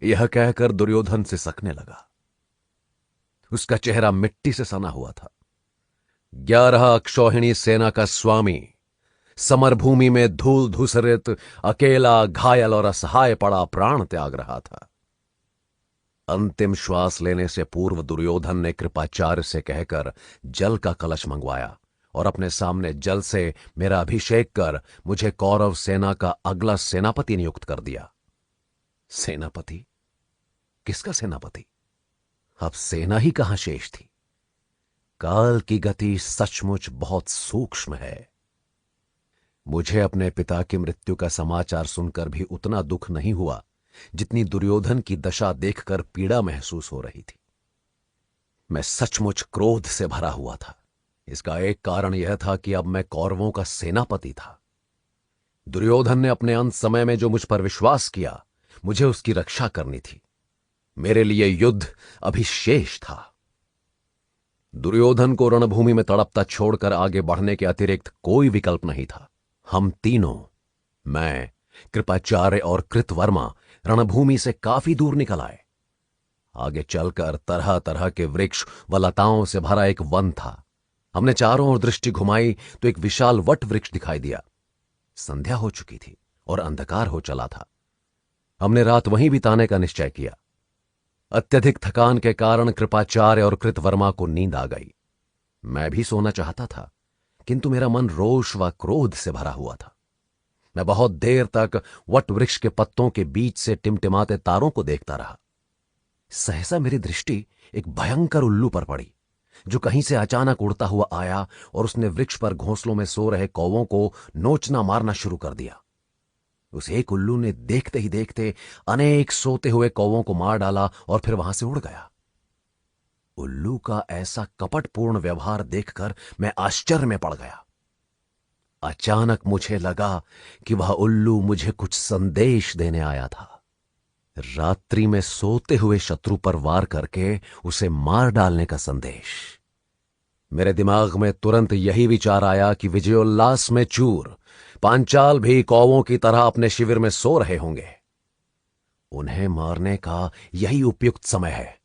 यह कहकर दुर्योधन से सकने लगा। उसका चेहरा मिट्टी से सना हुआ था। 11 अक्षौहिणी सेना का स्वामी समरभूमि में धूल धूसरित अकेला घायल और असहाय पड़ा प्राण त्याग रहा था। अंतिम श्वास लेने से पूर्व दुर्योधन ने कृपाचार्य से कहकर जल का कलश मंगवाया और अपने सामने जल से मेरा अभिषेक कर मुझे कौरव सेना का अगला सेनापति नियुक्त कर दिया। सेनापति? किसका सेनापति? अब सेना ही कहां शेष थी। काल की गति सचमुच बहुत सूक्ष्म है। मुझे अपने पिता की मृत्यु का समाचार सुनकर भी उतना दुख नहीं हुआ जितनी दुर्योधन की दशा देखकर पीड़ा महसूस हो रही थी। मैं सचमुच क्रोध से भरा हुआ था। इसका एक कारण यह था कि अब मैं कौरवों का सेनापति था। दुर्योधन ने अपने अंत समय में जो मुझ पर विश्वास किया, मुझे उसकी रक्षा करनी थी। मेरे लिए युद्ध अभी शेष था। दुर्योधन को रणभूमि में तड़पता छोड़कर आगे बढ़ने के अतिरिक्त कोई विकल्प नहीं था। हम तीनों, मैं, कृपाचार्य और कृतवर्मा, रणभूमि से काफी दूर निकल आए। आगे चलकर तरह तरह के वृक्ष व लताओं से भरा एक वन था। हमने चारों ओर दृष्टि घुमाई तो एक विशाल वट वृक्ष दिखाई दिया। संध्या हो चुकी थी और अंधकार हो चला था। हमने रात वहीं बिताने का निश्चय किया। अत्यधिक थकान के कारण कृपाचार्य और कृतवर्मा को नींद आ गई। मैं भी सोना चाहता था, किंतु मेरा मन रोष व क्रोध से भरा हुआ था। मैं बहुत देर तक वट वृक्ष के पत्तों के बीच से टिमटिमाते तारों को देखता रहा। सहसा मेरी दृष्टि एक भयंकर उल्लू पर पड़ी, जो कहीं से अचानक उड़ता हुआ आया और उसने वृक्ष पर घोंसलों में सो रहे कौवों को नोचना मारना शुरू कर दिया। उस एक उल्लू ने देखते ही देखते अनेक सोते हुए कौवों को मार डाला और फिर वहां से उड़ गया। उल्लू का ऐसा कपटपूर्ण व्यवहार देखकर मैं आश्चर्य में पड़ गया। अचानक मुझे लगा कि वह उल्लू मुझे कुछ संदेश देने आया था। रात्रि में सोते हुए शत्रु पर वार करके उसे मार डालने का संदेश। मेरे दिमाग में तुरंत यही विचार आया कि विजयोल्लास में चूर पांचाल भी कौवों की तरह अपने शिविर में सो रहे होंगे। उन्हें मारने का यही उपयुक्त समय है।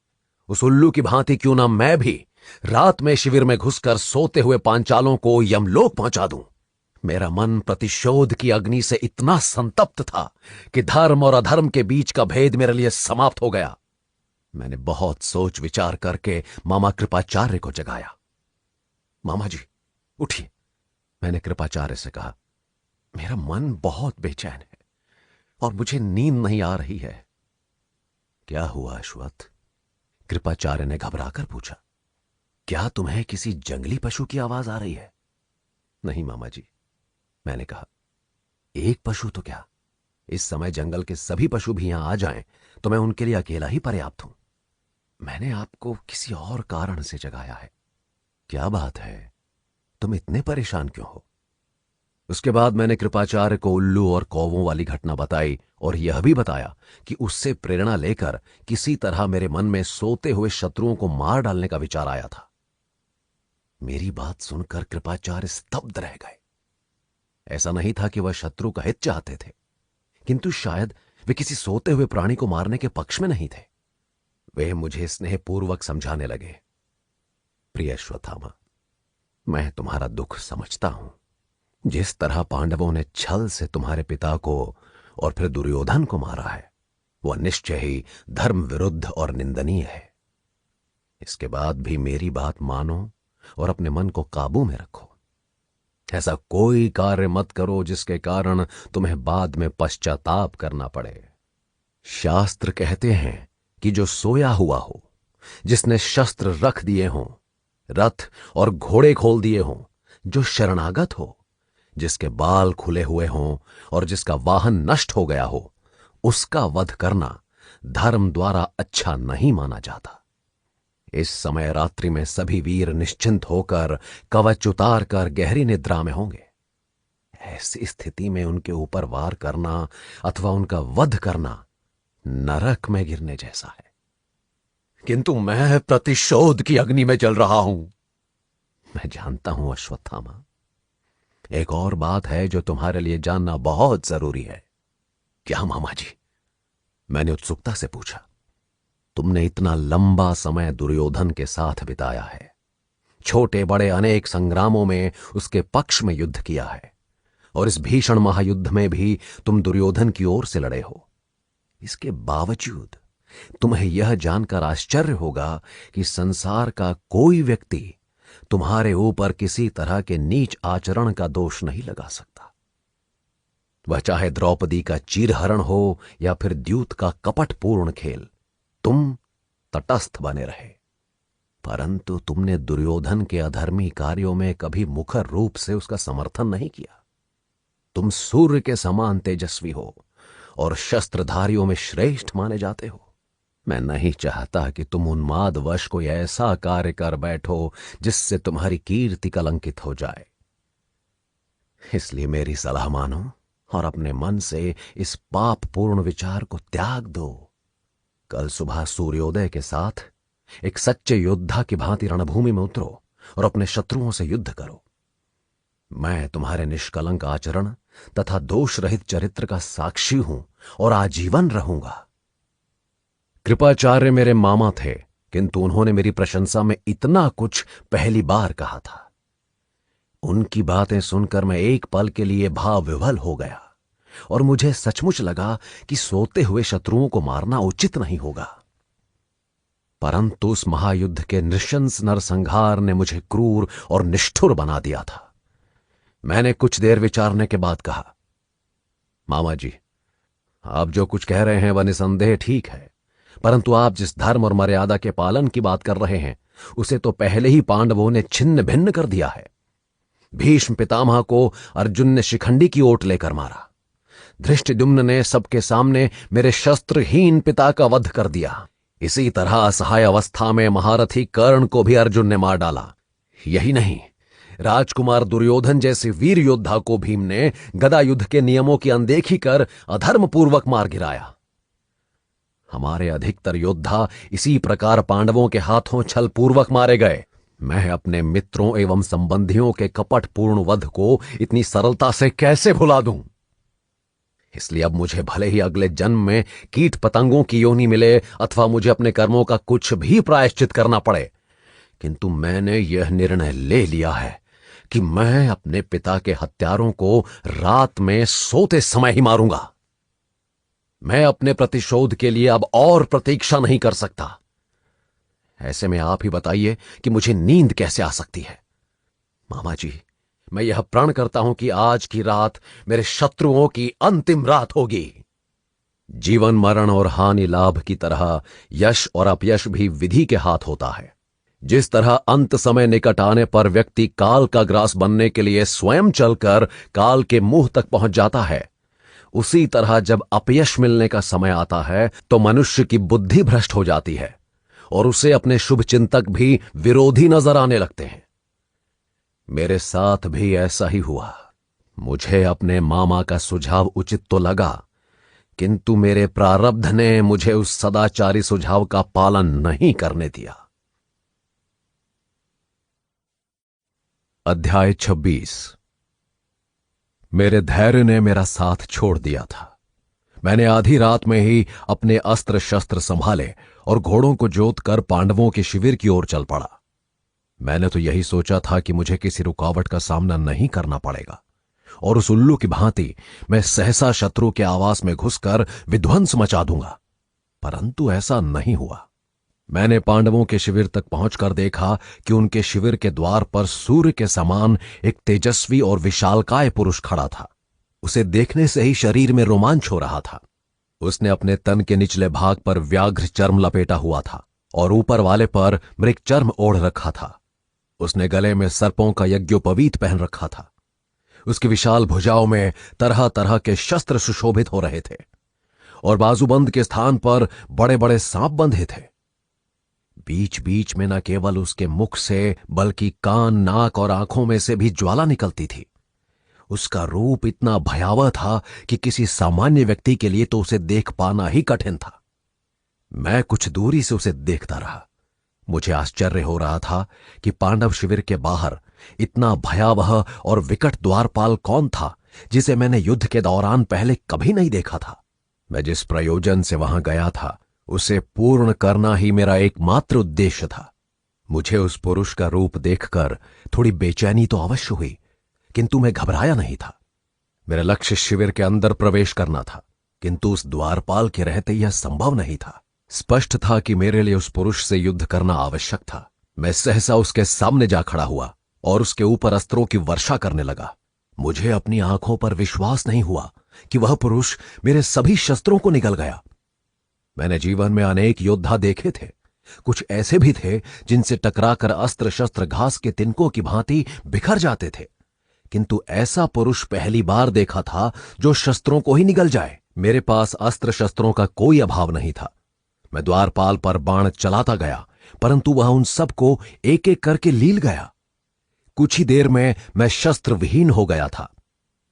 उस उल्लू की भांति क्यों ना मैं भी रात में शिविर में घुसकर सोते हुए पांचालों को यमलोक पहुंचा दूं। मेरा मन प्रतिशोध की अग्नि से इतना संतप्त था कि धर्म और अधर्म के बीच का भेद मेरे लिए समाप्त हो गया। मैंने बहुत सोच विचार करके मामा कृपाचार्य को जगाया। मामा जी, उठिए, मैंने कृपाचार्य से कहा। मेरा मन बहुत बेचैन है और मुझे नींद नहीं आ रही है। क्या हुआ अश्वत्थ? कृपाचार्य ने घबराकर पूछा। क्या तुम्हें किसी जंगली पशु की आवाज आ रही है? नहीं मामा जी, मैंने कहा। एक पशु तो क्या, इस समय जंगल के सभी पशु भी यहां आ जाएं तो मैं उनके लिए अकेला ही पर्याप्त हूं। मैंने आपको किसी और कारण से जगाया है। क्या बात है, तुम इतने परेशान क्यों हो? उसके बाद मैंने कृपाचार्य को उल्लू और कौवों वाली घटना बताई और यह भी बताया कि उससे प्रेरणा लेकर किसी तरह मेरे मन में सोते हुए शत्रुओं को मार डालने का विचार आया था। मेरी बात सुनकर कृपाचार्य स्तब्ध रह गए। ऐसा नहीं था कि वह शत्रु का हित चाहते थे, किंतु शायद वे किसी सोते हुए प्राणी को मारने के पक्ष में नहीं थे। वे मुझे स्नेहपूर्वक समझाने लगे। प्रिय अश्वत्थामा, मैं तुम्हारा दुख समझता हूं। जिस तरह पांडवों ने छल से तुम्हारे पिता को और फिर दुर्योधन को मारा है, वह निश्चय ही धर्म विरुद्ध और निंदनीय है। इसके बाद भी मेरी बात मानो और अपने मन को काबू में रखो। ऐसा कोई कार्य मत करो जिसके कारण तुम्हें बाद में पश्चाताप करना पड़े। शास्त्र कहते हैं कि जो सोया हुआ हो, जिसने शस्त्र रख दिए हों, रथ और घोड़े खोल दिए हों, जो शरणागत हो, जिसके बाल खुले हुए हों और जिसका वाहन नष्ट हो गया हो, उसका वध करना धर्म द्वारा अच्छा नहीं माना जाता। इस समय रात्रि में सभी वीर निश्चिंत होकर कवच उतार कर गहरी निद्रा में होंगे। ऐसी स्थिति में उनके ऊपर वार करना अथवा उनका वध करना नरक में गिरने जैसा है। किंतु मैं प्रतिशोध की अग्नि में जल रहा हूं। मैं जानता हूं अश्वत्थामा। एक और बात है जो तुम्हारे लिए जानना बहुत जरूरी है। क्या मामा जी? मैंने उत्सुकता से पूछा, तुमने इतना लंबा समय दुर्योधन के साथ बिताया है, छोटे बड़े अनेक संग्रामों में उसके पक्ष में युद्ध किया है, और इस भीषण महायुद्ध में भी तुम दुर्योधन की ओर से लड़े हो। इसके बावजूद तुम्हें यह जानकर आश्चर्य होगा कि संसार का कोई व्यक्ति तुम्हारे ऊपर किसी तरह के नीच आचरण का दोष नहीं लगा सकता। वह चाहे द्रौपदी का चीरहरण हो या फिर द्यूत का कपटपूर्ण खेल, तुम तटस्थ बने रहे। परंतु तुमने दुर्योधन के अधर्मी कार्यों में कभी मुखर रूप से उसका समर्थन नहीं किया। तुम सूर्य के समान तेजस्वी हो और शस्त्रधारियों में श्रेष्ठ माने जाते हो। मैं नहीं चाहता कि तुम उन्मादवश कोई ऐसा कार्य कर बैठो जिससे तुम्हारी कीर्ति कलंकित हो जाए। इसलिए मेरी सलाह मानो और अपने मन से इस पापपूर्ण विचार को त्याग दो। कल सुबह सूर्योदय के साथ एक सच्चे योद्धा की भांति रणभूमि में उतरो और अपने शत्रुओं से युद्ध करो। मैं तुम्हारे निष्कलंक आचरण तथा दोष रहित चरित्र का साक्षी हूं और आजीवन रहूंगा। कृपाचार्य मेरे मामा थे, किंतु उन्होंने मेरी प्रशंसा में इतना कुछ पहली बार कहा था। उनकी बातें सुनकर मैं एक पल के लिए भाव विह्वल हो गया और मुझे सचमुच लगा कि सोते हुए शत्रुओं को मारना उचित नहीं होगा। परंतु उस महायुद्ध के नृशंस नरसंहार ने मुझे क्रूर और निष्ठुर बना दिया था। मैंने कुछ देर विचारने के बाद कहा, मामा जी, आप जो कुछ कह रहे हैं वह निसंदेह ठीक है, परंतु आप जिस धर्म और मर्यादा के पालन की बात कर रहे हैं उसे तो पहले ही पांडवों ने छिन्न भिन्न कर दिया है। भीष्म पितामह को अर्जुन ने शिखंडी की ओट लेकर मारा। धृष्टद्युम्न ने सबके सामने मेरे शस्त्रहीन पिता का वध कर दिया। इसी तरह असहाय अवस्था में महारथी कर्ण को भी अर्जुन ने मार डाला। यही नहीं, राजकुमार दुर्योधन जैसे वीर योद्धा को भीम ने गदा युद्ध के नियमों की अनदेखी कर अधर्मपूर्वक मार गिराया। हमारे अधिकतर योद्धा इसी प्रकार पांडवों के हाथों छलपूर्वक मारे गए। मैं अपने मित्रों एवं संबंधियों के कपटपूर्ण वध को इतनी सरलता से कैसे भुला दूं? इसलिए अब मुझे भले ही अगले जन्म में कीट पतंगों की योनि मिले अथवा मुझे अपने कर्मों का कुछ भी प्रायश्चित करना पड़े, किंतु मैंने यह निर्णय ले लिया है कि मैं अपने पिता के हत्यारों को रात में सोते समय ही मारूंगा। मैं अपने प्रतिशोध के लिए अब और प्रतीक्षा नहीं कर सकता। ऐसे में आप ही बताइए कि मुझे नींद कैसे आ सकती है। मामा जी, मैं यह प्रण करता हूं कि आज की रात मेरे शत्रुओं की अंतिम रात होगी। जीवन मरण और हानि लाभ की तरह यश और अपयश भी विधि के हाथ होता है। जिस तरह अंत समय निकट आने पर व्यक्ति काल का ग्रास बनने के लिए स्वयं चलकर काल के मुंह तक पहुंच जाता है, उसी तरह जब अपयश मिलने का समय आता है तो मनुष्य की बुद्धि भ्रष्ट हो जाती है और उसे अपने शुभ चिंतक भी विरोधी नजर आने लगते हैं। मेरे साथ भी ऐसा ही हुआ। मुझे अपने मामा का सुझाव उचित तो लगा, किंतु मेरे प्रारब्ध ने मुझे उस सदाचारी सुझाव का पालन नहीं करने दिया। अध्याय 26। मेरे धैर्य ने मेरा साथ छोड़ दिया था। मैंने आधी रात में ही अपने अस्त्र शस्त्र संभाले और घोड़ों को जोत कर पांडवों के शिविर की ओर चल पड़ा। मैंने तो यही सोचा था कि मुझे किसी रुकावट का सामना नहीं करना पड़ेगा और उस उल्लू की भांति मैं सहसा शत्रु के आवास में घुसकर विध्वंस मचा दूंगा, परंतु ऐसा नहीं हुआ। मैंने पांडवों के शिविर तक पहुंचकर देखा कि उनके शिविर के द्वार पर सूर्य के समान एक तेजस्वी और विशालकाय पुरुष खड़ा था। उसे देखने से ही शरीर में रोमांच हो रहा था। उसने अपने तन के निचले भाग पर व्याघ्र चर्म लपेटा हुआ था और ऊपर वाले पर मृग चर्म ओढ़ रखा था। उसने गले में सर्पों का यज्ञोपवीत पहन रखा था। उसकी विशाल भुजाओं में तरह तरह के शस्त्र सुशोभित हो रहे थे और बाजूबंद के स्थान पर बड़े बड़े सांप बंधे थे। बीच बीच में न केवल उसके मुख से बल्कि कान, नाक और आंखों में से भी ज्वाला निकलती थी। उसका रूप इतना भयावह था कि किसी सामान्य व्यक्ति के लिए तो उसे देख पाना ही कठिन था। मैं कुछ दूरी से उसे देखता रहा। मुझे आश्चर्य हो रहा था कि पांडव शिविर के बाहर इतना भयावह और विकट द्वारपाल कौन था जिसे मैंने युद्ध के दौरान पहले कभी नहीं देखा था। मैं जिस प्रयोजन से वहां गया था उसे पूर्ण करना ही मेरा एकमात्र उद्देश्य था। मुझे उस पुरुष का रूप देखकर थोड़ी बेचैनी तो अवश्य हुई, किंतु मैं घबराया नहीं था। मेरा लक्ष्य शिविर के अंदर प्रवेश करना था, किंतु उस द्वारपाल के रहते यह संभव नहीं था। स्पष्ट था कि मेरे लिए उस पुरुष से युद्ध करना आवश्यक था। मैं सहसा उसके सामने जा खड़ा हुआ और उसके ऊपर अस्त्रों की वर्षा करने लगा। मुझे अपनी आंखों पर विश्वास नहीं हुआ कि वह पुरुष मेरे सभी शस्त्रों को निगल गया। मैंने जीवन में अनेक योद्धा देखे थे, कुछ ऐसे भी थे जिनसे टकराकर अस्त्र शस्त्र घास के तिनकों की भांति बिखर जाते थे, किंतु ऐसा पुरुष पहली बार देखा था जो शस्त्रों को ही निगल जाए। मेरे पास अस्त्र शस्त्रों का कोई अभाव नहीं था। मैं द्वारपाल पर बाण चलाता गया, परंतु वह उन सबको एक एक करके लील गया। कुछ ही देर में मैं शस्त्र विहीन हो गया था।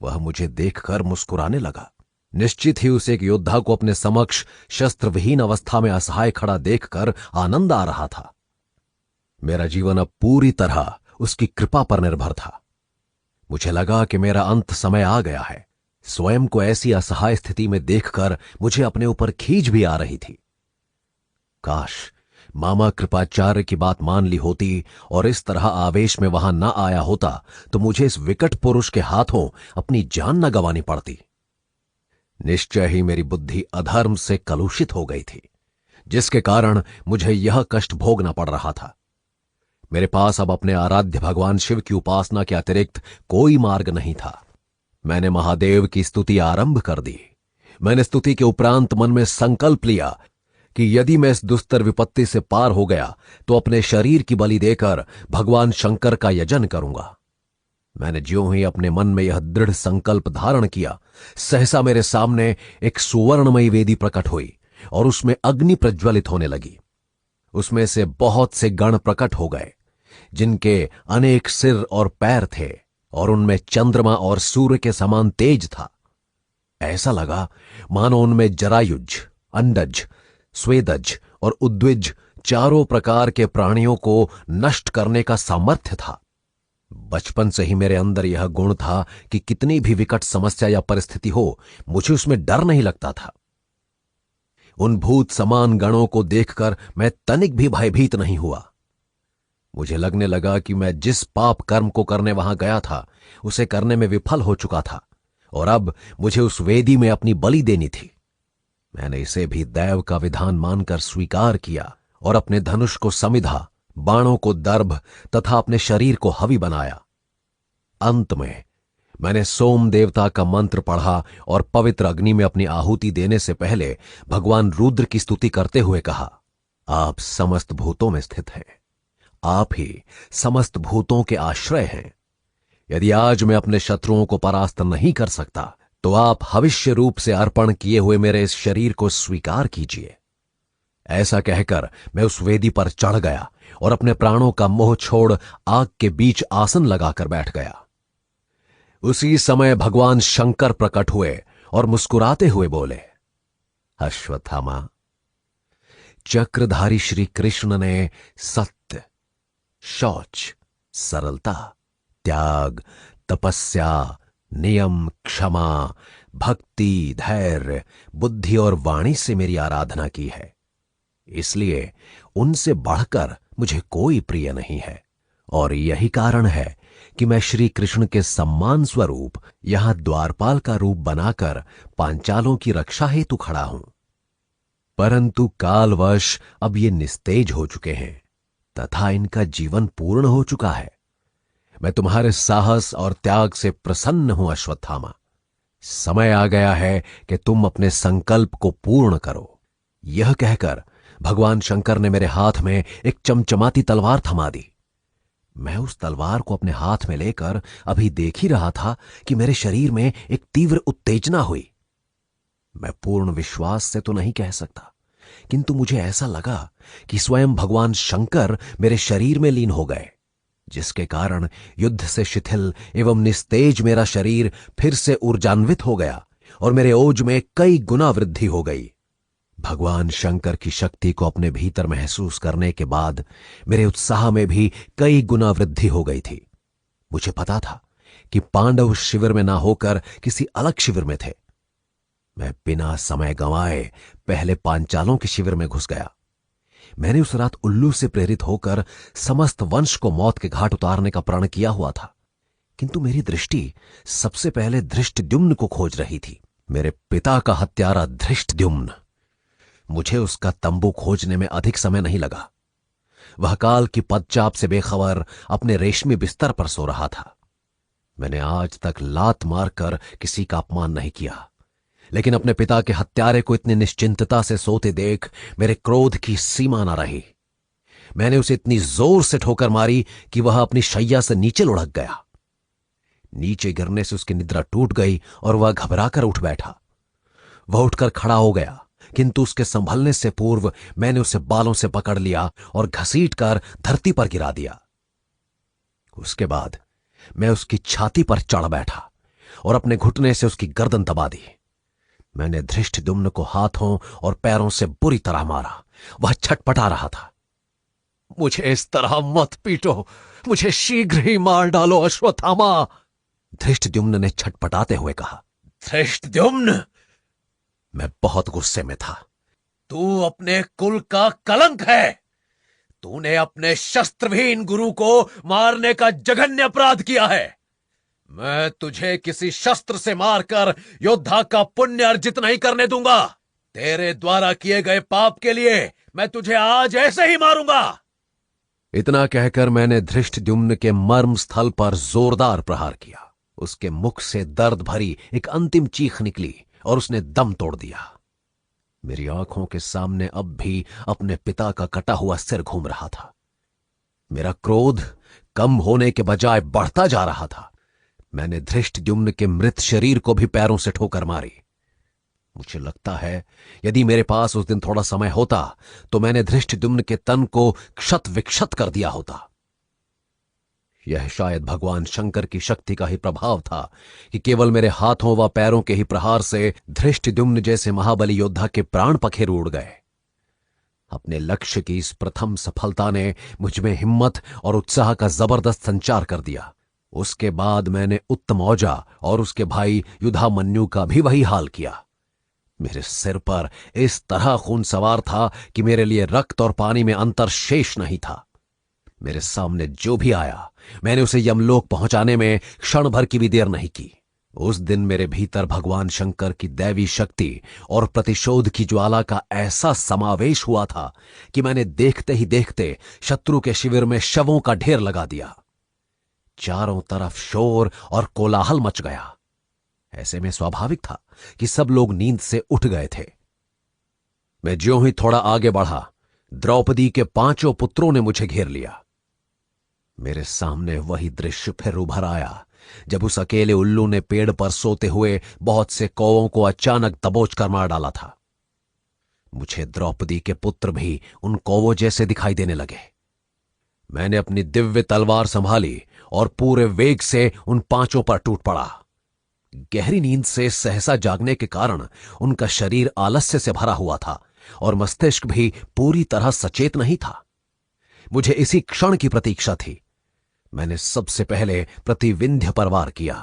वह मुझे देखकर मुस्कुराने लगा। निश्चित ही उस एक योद्धा को अपने समक्ष शस्त्र विहीन अवस्था में असहाय खड़ा देखकर आनंद आ रहा था। मेरा जीवन अब पूरी तरह उसकी कृपा पर निर्भर था। मुझे लगा कि मेरा अंत समय आ गया है। स्वयं को ऐसी असहाय स्थिति में देखकर मुझे अपने ऊपर खींच भी आ रही थी। काश मामा कृपाचार्य की बात मान ली होती और इस तरह आवेश में वहां न आया होता तो मुझे इस विकट पुरुष के हाथों अपनी जान न गंवानी पड़ती। निश्चय ही मेरी बुद्धि अधर्म से कलुषित हो गई थी, जिसके कारण मुझे यह कष्ट भोगना पड़ रहा था। मेरे पास अब अपने आराध्य भगवान शिव की उपासना के अतिरिक्त कोई मार्ग नहीं था। मैंने महादेव की स्तुति आरंभ कर दी। मैंने स्तुति के उपरांत मन में संकल्प लिया कि यदि मैं इस दुस्तर विपत्ति से पार हो गया तो अपने शरीर की बलि देकर भगवान शंकर का यजन करूंगा। मैंने ज्यों ही अपने मन में यह दृढ़ संकल्प धारण किया, सहसा मेरे सामने एक सुवर्णमयी वेदी प्रकट हुई और उसमें अग्नि प्रज्वलित होने लगी। उसमें से बहुत से गण प्रकट हो गए, जिनके अनेक सिर और पैर थे और उनमें चंद्रमा और सूर्य के समान तेज था। ऐसा लगा मानो उनमें जरायुज, अंडज, स्वेदज और उद्विज चारों प्रकार के प्राणियों को नष्ट करने का सामर्थ्य था। बचपन से ही मेरे अंदर यह गुण था कि कितनी भी विकट समस्या या परिस्थिति हो, मुझे उसमें डर नहीं लगता था। उन भूत समान गणों को देखकर मैं तनिक भी भयभीत नहीं हुआ। मुझे लगने लगा कि मैं जिस पाप कर्म को करने वहां गया था उसे करने में विफल हो चुका था और अब मुझे उस वेदी में अपनी बलि देनी थी। मैंने इसे भी दैव का विधान मानकर स्वीकार किया और अपने धनुष को समिधा, बाणों को दर्भ तथा अपने शरीर को हवि बनाया। अंत में मैंने सोम देवता का मंत्र पढ़ा और पवित्र अग्नि में अपनी आहुति देने से पहले भगवान रुद्र की स्तुति करते हुए कहा, आप समस्त भूतों में स्थित हैं, आप ही समस्त भूतों के आश्रय हैं। यदि आज मैं अपने शत्रुओं को परास्त नहीं कर सकता तो आप भविष्य रूप से अर्पण किए हुए मेरे इस शरीर को स्वीकार कीजिए। ऐसा कहकर मैं उस वेदी पर चढ़ गया और अपने प्राणों का मोह छोड़ आग के बीच आसन लगाकर बैठ गया। उसी समय भगवान शंकर प्रकट हुए और मुस्कुराते हुए बोले, अश्वत्थामा, चक्रधारी श्री कृष्ण ने सत्य, शौच, सरलता, त्याग, तपस्या, नियम, क्षमा, भक्ति, धैर्य, बुद्धि और वाणी से मेरी आराधना की है। इसलिए उनसे बढ़कर मुझे कोई प्रिय नहीं है और यही कारण है कि मैं श्री कृष्ण के सम्मान स्वरूप यहां द्वारपाल का रूप बनाकर पांचालों की रक्षा हेतु खड़ा हूं। परंतु कालवश अब ये निस्तेज हो चुके हैं तथा इनका जीवन पूर्ण हो चुका है। मैं तुम्हारे साहस और त्याग से प्रसन्न हूं अश्वत्थामा। समय आ गया है कि तुम अपने संकल्प को पूर्ण करो। यह कहकर भगवान शंकर ने मेरे हाथ में एक चमचमाती तलवार थमा दी। मैं उस तलवार को अपने हाथ में लेकर अभी देख ही रहा था कि मेरे शरीर में एक तीव्र उत्तेजना हुई। मैं पूर्ण विश्वास से तो नहीं कह सकता, किंतु मुझे ऐसा लगा कि स्वयं भगवान शंकर मेरे शरीर में लीन हो गए, जिसके कारण युद्ध से शिथिल एवं निस्तेज मेरा शरीर फिर से ऊर्जान्वित हो गया और मेरे ओज में कई गुना वृद्धि हो गई। भगवान शंकर की शक्ति को अपने भीतर महसूस करने के बाद मेरे उत्साह में भी कई गुना वृद्धि हो गई थी। मुझे पता था कि पांडव शिविर में ना होकर किसी अलग शिविर में थे। मैं बिना समय गंवाए पहले पांचालों के शिविर में घुस गया। मैंने उस रात उल्लू से प्रेरित होकर समस्त वंश को मौत के घाट उतारने का प्रण किया हुआ था, किंतु मेरी दृष्टि सबसे पहले धृष्टद्युम्न को खोज रही थी। मेरे पिता का हत्यारा धृष्टद्युम्न। मुझे उसका तंबू खोजने में अधिक समय नहीं लगा। वह काल की पदचाप से बेखबर अपने रेशमी बिस्तर पर सो रहा था। मैंने आज तक लात मारकर किसी का अपमान नहीं किया, लेकिन अपने पिता के हत्यारे को इतनी निश्चिंतता से सोते देख मेरे क्रोध की सीमा न रही। मैंने उसे इतनी जोर से ठोकर मारी कि वह अपनी शैया से नीचे लुढ़क गया। नीचे गिरने से उसकी निद्रा टूट गई और वह घबराकर उठ बैठा। वह उठकर खड़ा हो गया, किंतु उसके संभलने से पूर्व मैंने उसे बालों से पकड़ लिया और घसीटकर धरती पर गिरा दिया। उसके बाद मैं उसकी छाती पर चढ़ बैठा और अपने घुटने से उसकी गर्दन दबा दी। मैंने धृष्टद्युम्न को हाथों और पैरों से बुरी तरह मारा। वह छटपटा रहा था। मुझे इस तरह मत पीटो, मुझे शीघ्र ही मार डालो अश्वत्थामा, धृष्टद्युम्न ने छटपटाते हुए कहा। धृष्टद्युम्न, मैं बहुत गुस्से में था। तू अपने कुल का कलंक है। तूने अपने शस्त्रविहीन गुरु को मारने का जघन्य अपराध किया है। मैं तुझे किसी शस्त्र से मारकर योद्धा का पुण्य अर्जित नहीं करने दूंगा। तेरे द्वारा किए गए पाप के लिए मैं तुझे आज ऐसे ही मारूंगा। इतना कहकर मैंने धृष्टद्युम्न के मर्म स्थल पर जोरदार प्रहार किया। उसके मुख से दर्द भरी एक अंतिम चीख निकली और उसने दम तोड़ दिया। मेरी आंखों के सामने अब भी अपने पिता का कटा हुआ सिर घूम रहा था। मेरा क्रोध कम होने के बजाय बढ़ता जा रहा था। मैंने धृष्टद्युम्न के मृत शरीर को भी पैरों से ठोकर मारी। मुझे लगता है यदि मेरे पास उस दिन थोड़ा समय होता तो मैंने धृष्टद्युम्न के तन को क्षत विक्षत कर दिया होता। यह शायद भगवान शंकर की शक्ति का ही प्रभाव था कि केवल मेरे हाथों व पैरों के ही प्रहार से धृष्टद्युम्न जैसे महाबली योद्धा के प्राण पखेरु उड़ गए। अपने लक्ष्य की इस प्रथम सफलता ने मुझमें हिम्मत और उत्साह का जबरदस्त संचार कर दिया। उसके बाद मैंने उत्तमौजा और उसके भाई युधामन्यु का भी वही हाल किया। मेरे सिर पर इस तरह खून सवार था कि मेरे लिए रक्त और पानी में अंतर शेष नहीं था। मेरे सामने जो भी आया मैंने उसे यमलोक पहुंचाने में क्षण भर की भी देर नहीं की। उस दिन मेरे भीतर भगवान शंकर की दैवी शक्ति और प्रतिशोध की ज्वाला का ऐसा समावेश हुआ था कि मैंने देखते ही देखते शत्रु के शिविर में शवों का ढेर लगा दिया। चारों तरफ शोर और कोलाहल मच गया। ऐसे में स्वाभाविक था कि सब लोग नींद से उठ गए थे। मैं ज्यों ही थोड़ा आगे बढ़ा, द्रौपदी के 5 पुत्रों ने मुझे घेर लिया। मेरे सामने वही दृश्य फिर उभर आया जब उस अकेले उल्लू ने पेड़ पर सोते हुए बहुत से कौवों को अचानक दबोच कर मार डाला था। मुझे द्रौपदी के पुत्र भी उन कौवों जैसे दिखाई देने लगे। मैंने अपनी दिव्य तलवार संभाली और पूरे वेग से उन 5 पर टूट पड़ा। गहरी नींद से सहसा जागने के कारण उनका शरीर आलस्य से भरा हुआ था और मस्तिष्क भी पूरी तरह सचेत नहीं था। मुझे इसी क्षण की प्रतीक्षा थी। मैंने सबसे पहले प्रतिविंध्य पर वार किया।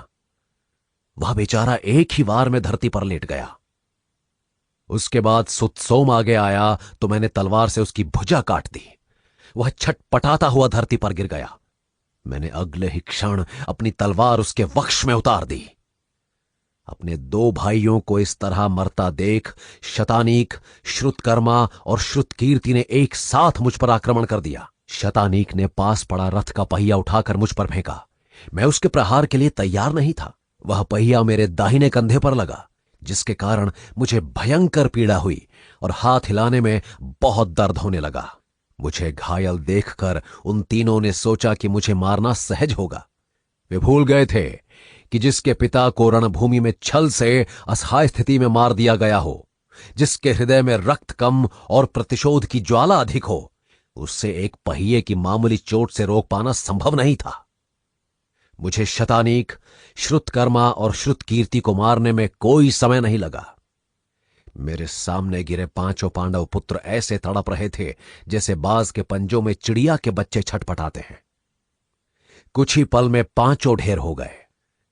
वह बेचारा एक ही वार में धरती पर लेट गया। उसके बाद सुतसोम आगे आया तो मैंने तलवार से उसकी भुजा काट दी। वह छटपटाता हुआ धरती पर गिर गया। मैंने अगले ही क्षण अपनी तलवार उसके वक्ष में उतार दी। अपने 2 भाइयों को इस तरह मरता देख शतानीक, श्रुतकर्मा और श्रुतकीर्ति ने एक साथ मुझ पर आक्रमण कर दिया। शतानीक ने पास पड़ा रथ का पहिया उठाकर मुझ पर फेंका। मैं उसके प्रहार के लिए तैयार नहीं था। वह पहिया मेरे दाहिने कंधे पर लगा, जिसके कारण मुझे भयंकर पीड़ा हुई और हाथ हिलाने में बहुत दर्द होने लगा। मुझे घायल देखकर उन तीनों ने सोचा कि मुझे मारना सहज होगा। वे भूल गए थे कि जिसके पिता को रणभूमि में छल से असहाय स्थिति में मार दिया गया हो, जिसके हृदय में रक्त कम और प्रतिशोध की ज्वाला अधिक हो, उससे एक पहिए की मामूली चोट से रोक पाना संभव नहीं था। मुझे शतानीक, श्रुतकर्मा और श्रुतकीर्ति को मारने में कोई समय नहीं लगा। मेरे सामने गिरे 5 पांडव पुत्र ऐसे तड़प रहे थे जैसे बाज के पंजों में चिड़िया के बच्चे छटपटाते हैं। कुछ ही पल में 5 ढेर हो गए।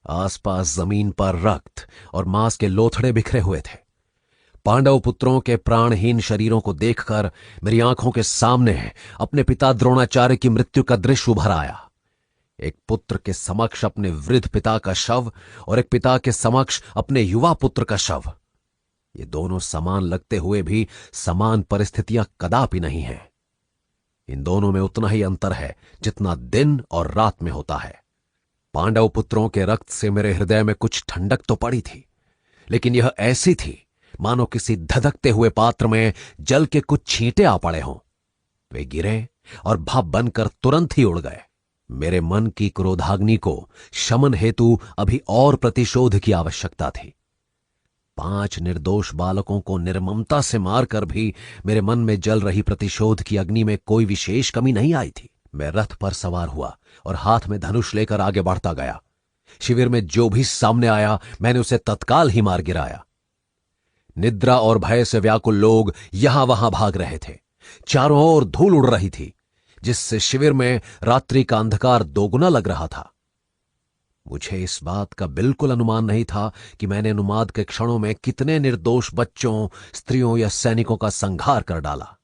आसपास जमीन पर रक्त और मांस के लोथड़े बिखरे हुए थे। पांडव पुत्रों के प्राणहीन शरीरों को देखकर मेरी आंखों के सामने अपने पिता द्रोणाचार्य की मृत्यु का दृश्य उभर आया। एक पुत्र के समक्ष अपने वृद्ध पिता का शव और एक पिता के समक्ष अपने युवा पुत्र का शव। ये दोनों समान लगते हुए भी समान परिस्थितियां कदापि नहीं हैं। इन दोनों में उतना ही अंतर है जितना दिन और रात में होता है। पांडव पुत्रों के रक्त से मेरे हृदय में कुछ ठंडक तो पड़ी थी, लेकिन यह ऐसी थी मानो किसी धधकते हुए पात्र में जल के कुछ छींटे आ पड़े हों। वे गिरे और भाप बनकर तुरंत ही उड़ गए। मेरे मन की क्रोधाग्नि को शमन हेतु अभी और प्रतिशोध की आवश्यकता थी। 5 निर्दोष बालकों को निर्ममता से मारकर भी मेरे मन में जल रही प्रतिशोध की अग्नि में कोई विशेष कमी नहीं आई थी। मैं रथ पर सवार हुआ और हाथ में धनुष लेकर आगे बढ़ता गया। शिविर में जो भी सामने आया मैंने उसे तत्काल ही मार गिराया। निद्रा और भय से व्याकुल लोग यहां वहां भाग रहे थे। चारों ओर धूल उड़ रही थी, जिससे शिविर में रात्रि का अंधकार दोगुना लग रहा था। मुझे इस बात का बिल्कुल अनुमान नहीं था कि मैंने उन्माद के क्षणों में कितने निर्दोष बच्चों, स्त्रियों या सैनिकों का संहार कर डाला।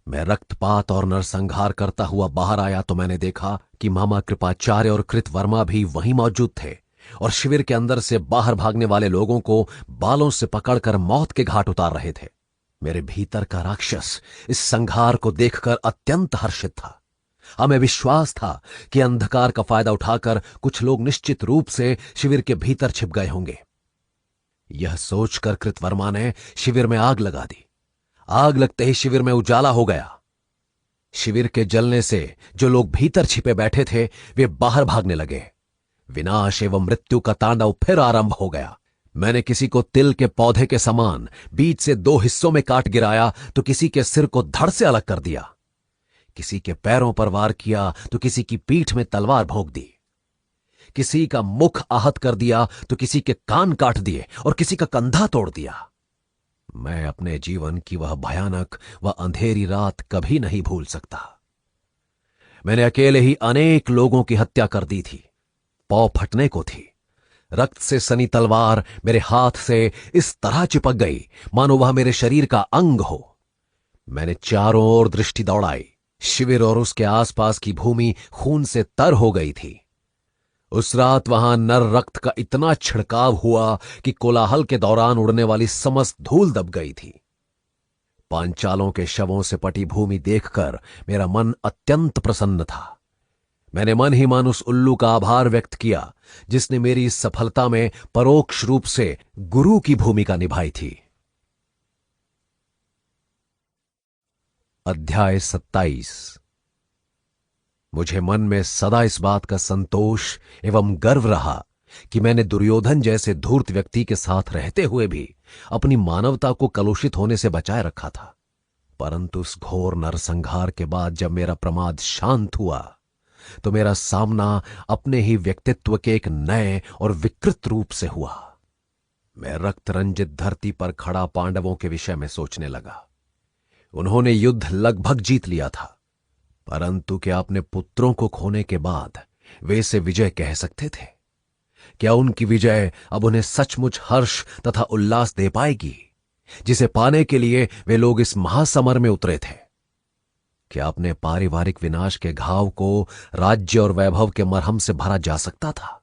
मैं रक्तपात और नरसंहार करता हुआ बाहर आया तो मैंने देखा कि मामा कृपाचार्य और कृतवर्मा भी वहीं मौजूद थे और शिविर के अंदर से बाहर भागने वाले लोगों को बालों से पकड़कर मौत के घाट उतार रहे थे। मेरे भीतर का राक्षस इस संहार को देखकर अत्यंत हर्षित था। हमें विश्वास था कि अंधकार का फायदा उठाकर कुछ लोग निश्चित रूप से शिविर के भीतर छिप गए होंगे। यह सोचकर कृतवर्मा ने शिविर में आग लगा दी। आग लगते ही शिविर में उजाला हो गया। शिविर के जलने से जो लोग भीतर छिपे बैठे थे वे बाहर भागने लगे। विनाश एवं मृत्यु का तांडव फिर आरंभ हो गया। मैंने किसी को तिल के पौधे के समान बीच से 2 हिस्सों में काट गिराया तो किसी के सिर को धड़ से अलग कर दिया। किसी के पैरों पर वार किया तो किसी की पीठ में तलवार भोंक दी। किसी का मुख आहत कर दिया तो किसी के कान काट दिए और किसी का कंधा तोड़ दिया। मैं अपने जीवन की वह भयानक व अंधेरी रात कभी नहीं भूल सकता। मैंने अकेले ही अनेक लोगों की हत्या कर दी थी। पौ फटने को थी। रक्त से सनी तलवार मेरे हाथ से इस तरह चिपक गई मानो वह मेरे शरीर का अंग हो। मैंने चारों ओर दृष्टि दौड़ाई। शिविर और उसके आसपास की भूमि खून से तर हो गई थी। उस रात वहां नर रक्त का इतना छिड़काव हुआ कि कोलाहल के दौरान उड़ने वाली समस्त धूल दब गई थी। पांचालों के शवों से पटी भूमि देखकर मेरा मन अत्यंत प्रसन्न था। मैंने मन ही मन उस उल्लू का आभार व्यक्त किया जिसने मेरी इस सफलता में परोक्ष रूप से गुरु की भूमिका निभाई थी। अध्याय 27। मुझे मन में सदा इस बात का संतोष एवं गर्व रहा कि मैंने दुर्योधन जैसे धूर्त व्यक्ति के साथ रहते हुए भी अपनी मानवता को कलुषित होने से बचाए रखा था। परंतु उस घोर नरसंहार के बाद जब मेरा प्रमाद शांत हुआ तो मेरा सामना अपने ही व्यक्तित्व के एक नए और विकृत रूप से हुआ। मैं रक्त रंजित धरती पर खड़ा पांडवों के विषय में सोचने लगा। उन्होंने युद्ध लगभग जीत लिया था, परंतु क्या अपने पुत्रों को खोने के बाद वे इसे विजय कह सकते थे? क्या उनकी विजय अब उन्हें सचमुच हर्ष तथा उल्लास दे पाएगी जिसे पाने के लिए वे लोग इस महासमर में उतरे थे? क्या अपने पारिवारिक विनाश के घाव को राज्य और वैभव के मरहम से भरा जा सकता था?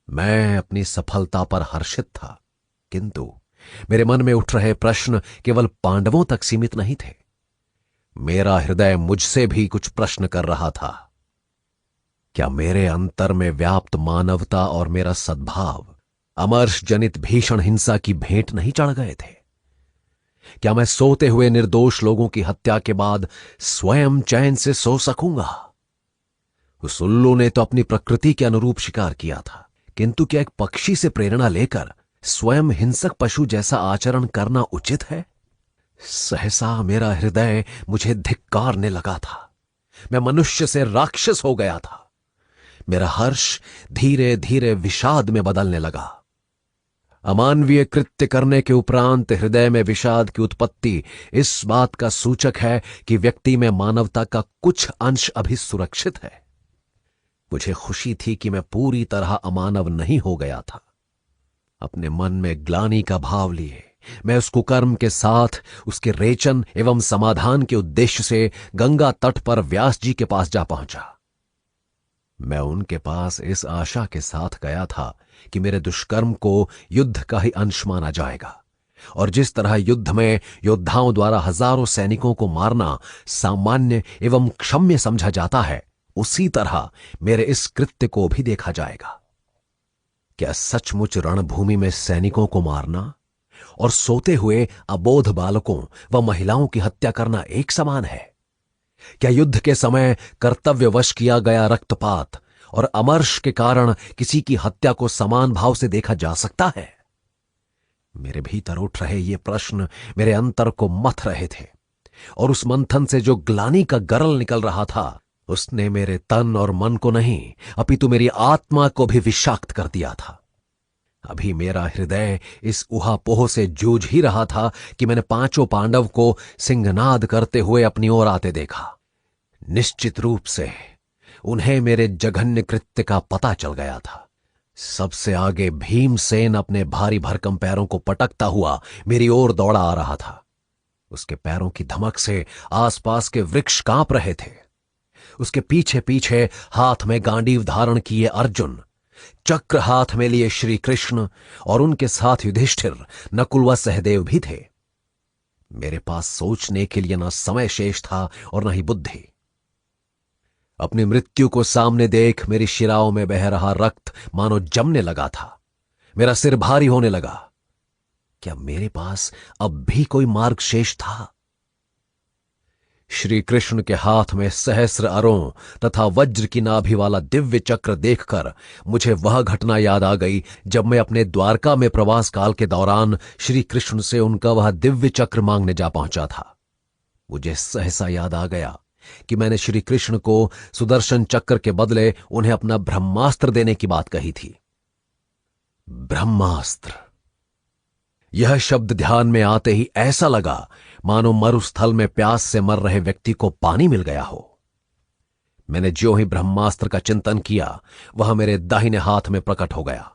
मैं अपनी सफलता पर हर्षित था, किंतु मेरे मन में उठ रहे प्रश्न केवल पांडवों तक सीमित नहीं थे। मेरा हृदय मुझसे भी कुछ प्रश्न कर रहा था। क्या मेरे अंतर में व्याप्त मानवता और मेरा सद्भाव अमर्ष जनित भीषण हिंसा की भेंट नहीं चढ़ गए थे? क्या मैं सोते हुए निर्दोष लोगों की हत्या के बाद स्वयं चैन से सो सकूंगा? उस उल्लू ने तो अपनी प्रकृति के अनुरूप शिकार किया था, किंतु क्या एक पक्षी से प्रेरणा लेकर स्वयं हिंसक पशु जैसा आचरण करना उचित है? सहसा मेरा हृदय मुझे धिक्कारने लगा था। मैं मनुष्य से राक्षस हो गया था। मेरा हर्ष धीरे धीरे विषाद में बदलने लगा। अमानवीय कृत्य करने के उपरांत हृदय में विषाद की उत्पत्ति इस बात का सूचक है कि व्यक्ति में मानवता का कुछ अंश अभी सुरक्षित है। मुझे खुशी थी कि मैं पूरी तरह अमानव नहीं हो गया था। अपने मन में ग्लानि का भाव लिए मैं उस कुकर्म के साथ उसके रेचन एवं समाधान के उद्देश्य से गंगा तट पर व्यास जी के पास जा पहुंचा। मैं उनके पास इस आशा के साथ गया था कि मेरे दुष्कर्म को युद्ध का ही अंश माना जाएगा, और जिस तरह युद्ध में योद्धाओं द्वारा हजारों सैनिकों को मारना सामान्य एवं क्षम्य समझा जाता है, उसी तरह मेरे इस कृत्य को भी देखा जाएगा। क्या सचमुच रणभूमि में सैनिकों को मारना और सोते हुए अबोध बालकों व महिलाओं की हत्या करना एक समान है? क्या युद्ध के समय कर्तव्यवश किया गया रक्तपात और अमर्ष के कारण किसी की हत्या को समान भाव से देखा जा सकता है? मेरे भीतर उठ रहे ये प्रश्न मेरे अंतर को मथ रहे थे, और उस मंथन से जो ग्लानि का गरल निकल रहा था, उसने मेरे तन और मन को नहीं अपितु मेरी आत्मा को भी विषाक्त कर दिया था। अभी मेरा हृदय इस उहापोह से जूझ ही रहा था कि मैंने पांचों पांडव को सिंहनाद करते हुए अपनी ओर आते देखा। निश्चित रूप से उन्हें मेरे जघन्य कृत्य का पता चल गया था। सबसे आगे भीमसेन अपने भारी भरकम पैरों को पटकता हुआ मेरी ओर दौड़ा आ रहा था। उसके पैरों की धमक से आसपास के वृक्ष कांप रहे थे। उसके पीछे पीछे हाथ में गांडीव धारण किए अर्जुन, चक्र हाथ में लिए श्री कृष्ण और उनके साथ युधिष्ठिर, नकुल व सहदेव भी थे। मेरे पास सोचने के लिए न समय शेष था और न ही बुद्धि। अपनी मृत्यु को सामने देख मेरी शिराओं में बह रहा रक्त मानो जमने लगा था। मेरा सिर भारी होने लगा। क्या मेरे पास अब भी कोई मार्ग शेष था? श्री कृष्ण के हाथ में सहस्र अरों तथा वज्र की नाभि वाला दिव्य चक्र देखकर मुझे वह घटना याद आ गई जब मैं अपने द्वारका में प्रवास काल के दौरान श्री कृष्ण से उनका वह दिव्य चक्र मांगने जा पहुंचा था। मुझे सहसा याद आ गया कि मैंने श्री कृष्ण को सुदर्शन चक्र के बदले उन्हें अपना ब्रह्मास्त्र देने की बात कही थी। ब्रह्मास्त्र, यह शब्द ध्यान में आते ही ऐसा लगा मानो मरुस्थल में प्यास से मर रहे व्यक्ति को पानी मिल गया हो। मैंने ज्यों ही ब्रह्मास्त्र का चिंतन किया, वह मेरे दाहिने हाथ में प्रकट हो गया।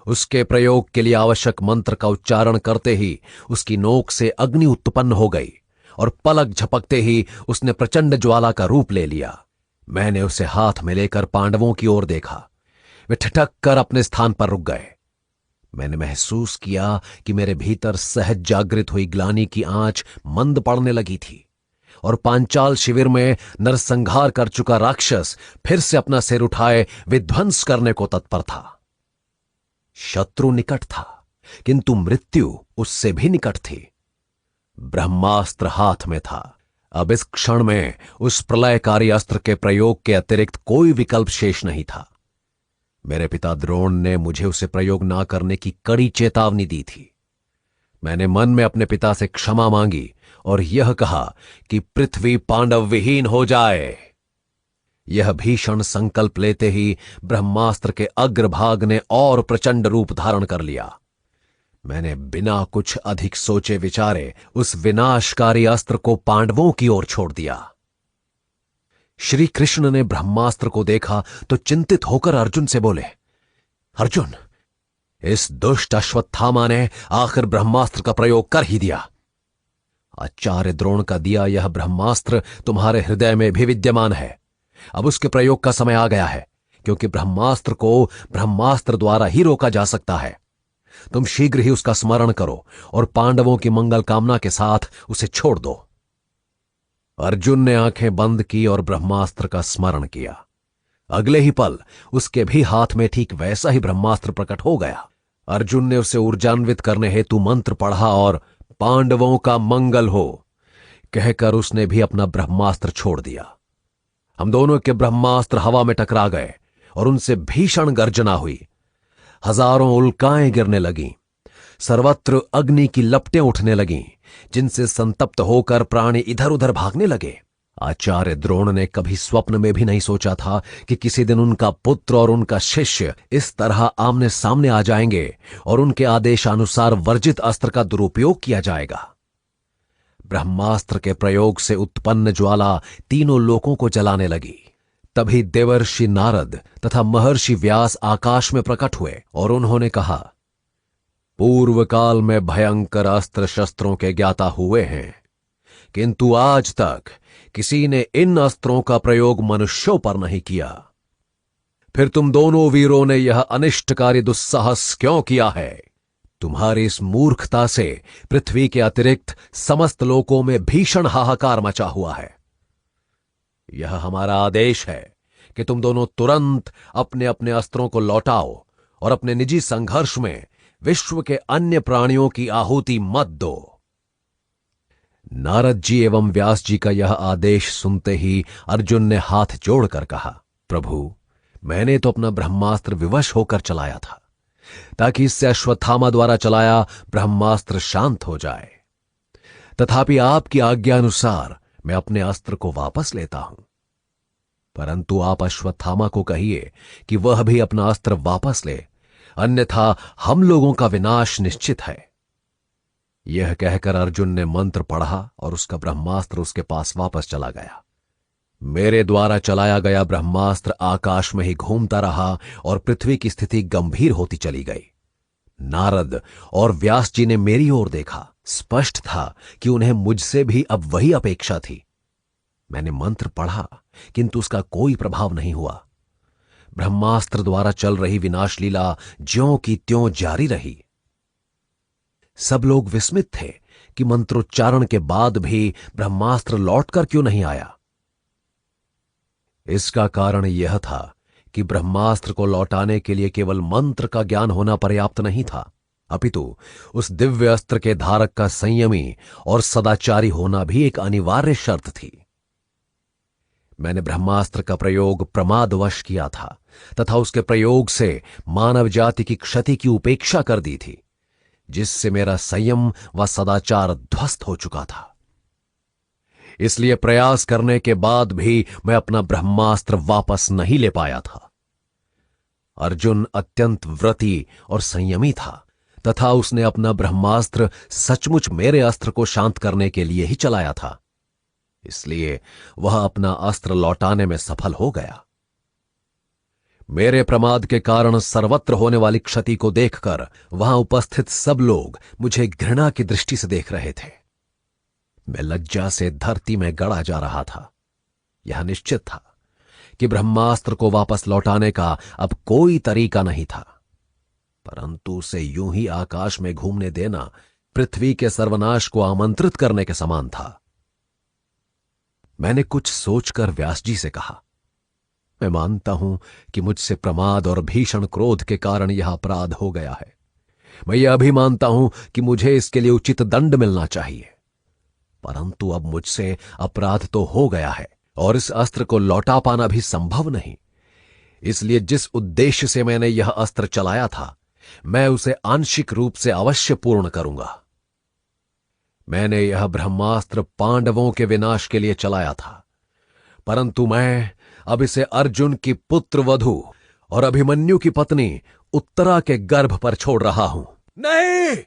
उसके प्रयोग के लिए आवश्यक मंत्र का उच्चारण करते ही उसकी नोक से अग्नि उत्पन्न हो गई और पलक झपकते ही उसने प्रचंड ज्वाला का रूप ले लिया। मैंने उसे हाथ में लेकर पांडवों की ओर देखा। वे ठिठक कर अपने स्थान पर रुक गए। मैंने महसूस किया कि मेरे भीतर सहज जागृत हुई ग्लानि की आंच मंद पड़ने लगी थी, और पांचाल शिविर में नरसंहार कर चुका राक्षस फिर से अपना सिर उठाए विध्वंस करने को तत्पर था। शत्रु निकट था, किंतु मृत्यु उससे भी निकट थी। ब्रह्मास्त्र हाथ में था। अब इस क्षण में उस प्रलयकारी अस्त्र के प्रयोग के अतिरिक्त कोई विकल्प शेष नहीं था। मेरे पिता द्रोण ने मुझे उसे प्रयोग ना करने की कड़ी चेतावनी दी थी। मैंने मन में अपने पिता से क्षमा मांगी और यह कहा कि पृथ्वी पांडव विहीन हो जाए। यह भीषण संकल्प लेते ही ब्रह्मास्त्र के अग्रभाग ने और प्रचंड रूप धारण कर लिया। मैंने बिना कुछ अधिक सोचे विचारे उस विनाशकारी अस्त्र को पांडवों की ओर छोड़ दिया। श्री कृष्ण ने ब्रह्मास्त्र को देखा तो चिंतित होकर अर्जुन से बोले, अर्जुन, इस दुष्ट अश्वत्थामा ने आखिर ब्रह्मास्त्र का प्रयोग कर ही दिया। आचार्य द्रोण का दिया यह ब्रह्मास्त्र तुम्हारे हृदय में भी विद्यमान है। अब उसके प्रयोग का समय आ गया है, क्योंकि ब्रह्मास्त्र को ब्रह्मास्त्र द्वारा ही रोका जा सकता है। तुम शीघ्र ही उसका स्मरण करो और पांडवों की मंगल कामना के साथ उसे छोड़ दो। अर्जुन ने आंखें बंद की और ब्रह्मास्त्र का स्मरण किया। अगले ही पल उसके भी हाथ में ठीक वैसा ही ब्रह्मास्त्र प्रकट हो गया। अर्जुन ने उसे ऊर्जान्वित करने हेतु मंत्र पढ़ा और पांडवों का मंगल हो कहकर उसने भी अपना ब्रह्मास्त्र छोड़ दिया। हम दोनों के ब्रह्मास्त्र हवा में टकरा गए और उनसे भीषण गर्जना हुई। हजारों उल्काएं गिरने लगीं। सर्वत्र अग्नि की लपटें उठने लगीं, जिनसे संतप्त होकर प्राणी इधर उधर भागने लगे। आचार्य द्रोण ने कभी स्वप्न में भी नहीं सोचा था कि किसी दिन उनका पुत्र और उनका शिष्य इस तरह आमने सामने आ जाएंगे और उनके आदेशानुसार वर्जित अस्त्र का दुरुपयोग किया जाएगा। ब्रह्मास्त्र के प्रयोग से उत्पन्न ज्वाला तीनों लोकों को जलाने लगी। तभी देवर्षि नारद तथा महर्षि व्यास आकाश में प्रकट हुए और उन्होंने कहा, पूर्व काल में भयंकर अस्त्र शस्त्रों के ज्ञाता हुए हैं, किंतु आज तक किसी ने इन अस्त्रों का प्रयोग मनुष्यों पर नहीं किया। फिर तुम दोनों वीरों ने यह अनिष्टकारी दुस्साहस क्यों किया है? तुम्हारी इस मूर्खता से पृथ्वी के अतिरिक्त समस्त लोकों में भीषण हाहाकार मचा हुआ है। यह हमारा आदेश है कि तुम दोनों तुरंत अपने अपने अस्त्रों को लौटाओ और अपने निजी संघर्ष में विश्व के अन्य प्राणियों की आहुति मत दो। नारद जी एवं व्यास जी का यह आदेश सुनते ही अर्जुन ने हाथ जोड़कर कहा, प्रभु, मैंने तो अपना ब्रह्मास्त्र विवश होकर चलाया था ताकि इससे अश्वत्थामा द्वारा चलाया ब्रह्मास्त्र शांत हो जाए। तथापि आपकी आज्ञा अनुसार मैं अपने अस्त्र को वापस लेता हूं। परंतु आप अश्वत्थामा को कहिए कि वह भी अपना अस्त्र वापस ले, अन्यथा हम लोगों का विनाश निश्चित है। यह कहकर अर्जुन ने मंत्र पढ़ा और उसका ब्रह्मास्त्र उसके पास वापस चला गया। मेरे द्वारा चलाया गया ब्रह्मास्त्र आकाश में ही घूमता रहा और पृथ्वी की स्थिति गंभीर होती चली गई। नारद और व्यास जी ने मेरी ओर देखा। स्पष्ट था कि उन्हें मुझसे भी अब वही अपेक्षा थी। मैंने मंत्र पढ़ा किंतु उसका कोई प्रभाव नहीं हुआ। ब्रह्मास्त्र द्वारा चल रही विनाश लीला ज्यों की त्यों जारी रही। सब लोग विस्मित थे कि मंत्रोच्चारण के बाद भी ब्रह्मास्त्र लौटकर क्यों नहीं आया। इसका कारण यह था कि ब्रह्मास्त्र को लौटाने के लिए केवल मंत्र का ज्ञान होना पर्याप्त नहीं था, अपितु उस दिव्य अस्त्र के धारक का संयमी और सदाचारी होना भी एक अनिवार्य शर्त थी। मैंने ब्रह्मास्त्र का प्रयोग प्रमादवश किया था तथा उसके प्रयोग से मानव जाति की क्षति की उपेक्षा कर दी थी, जिससे मेरा संयम व सदाचार ध्वस्त हो चुका था। इसलिए प्रयास करने के बाद भी मैं अपना ब्रह्मास्त्र वापस नहीं ले पाया था। अर्जुन अत्यंत व्रती और संयमी था तथा उसने अपना ब्रह्मास्त्र सचमुच मेरे अस्त्र को शांत करने के लिए ही चलाया था, इसलिए वह अपना अस्त्र लौटाने में सफल हो गया। मेरे प्रमाद के कारण सर्वत्र होने वाली क्षति को देखकर वहां उपस्थित सब लोग मुझे घृणा की दृष्टि से देख रहे थे। मैं लज्जा से धरती में गड़ा जा रहा था। यह निश्चित था कि ब्रह्मास्त्र को वापस लौटाने का अब कोई तरीका नहीं था, परंतु उसे यूं ही आकाश में घूमने देना पृथ्वी के सर्वनाश को आमंत्रित करने के समान था। मैंने कुछ सोचकर व्यास जी से कहा, मैं मानता हूं कि मुझसे प्रमाद और भीषण क्रोध के कारण यह अपराध हो गया है। मैं यह भी मानता हूं कि मुझे इसके लिए उचित दंड मिलना चाहिए, परंतु अब मुझसे अपराध तो हो गया है और इस अस्त्र को लौटा पाना भी संभव नहीं। इसलिए जिस उद्देश्य से मैंने यह अस्त्र चलाया था, मैं उसे आंशिक रूप से अवश्य पूर्ण करूंगा। मैंने यह ब्रह्मास्त्र पांडवों के विनाश के लिए चलाया था, परंतु मैं अब इसे अर्जुन की पुत्र वधु और अभिमन्यु की पत्नी उत्तरा के गर्भ पर छोड़ रहा हूं। नहीं!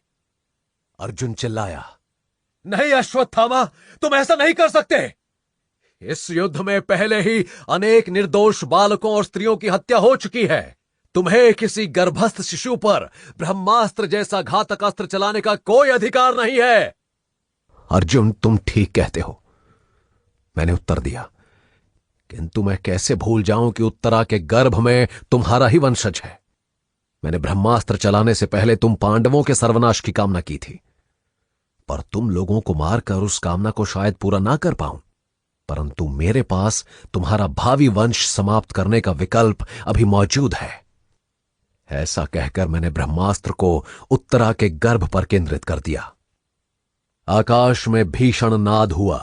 अर्जुन चिल्लाया। नहीं अश्वत्थामा, तुम ऐसा नहीं कर सकते। इस युद्ध में पहले ही अनेक निर्दोष बालकों और स्त्रियों की हत्या हो चुकी है। तुम्हें किसी गर्भस्थ शिशु पर ब्रह्मास्त्र जैसा घातक अस्त्र चलाने का कोई अधिकार नहीं है। अर्जुन, तुम ठीक कहते हो, मैंने उत्तर दिया, किंतु मैं कैसे भूल जाऊं कि उत्तरा के गर्भ में तुम्हारा ही वंशज है। मैंने ब्रह्मास्त्र चलाने से पहले तुम पांडवों के सर्वनाश की कामना की थी, पर तुम लोगों को मारकर उस कामना को शायद पूरा ना कर पाऊं, परंतु मेरे पास तुम्हारा भावी वंश समाप्त करने का विकल्प अभी मौजूद है। ऐसा कहकर मैंने ब्रह्मास्त्र को उत्तरा के गर्भ पर केंद्रित कर दिया। आकाश में भीषण नाद हुआ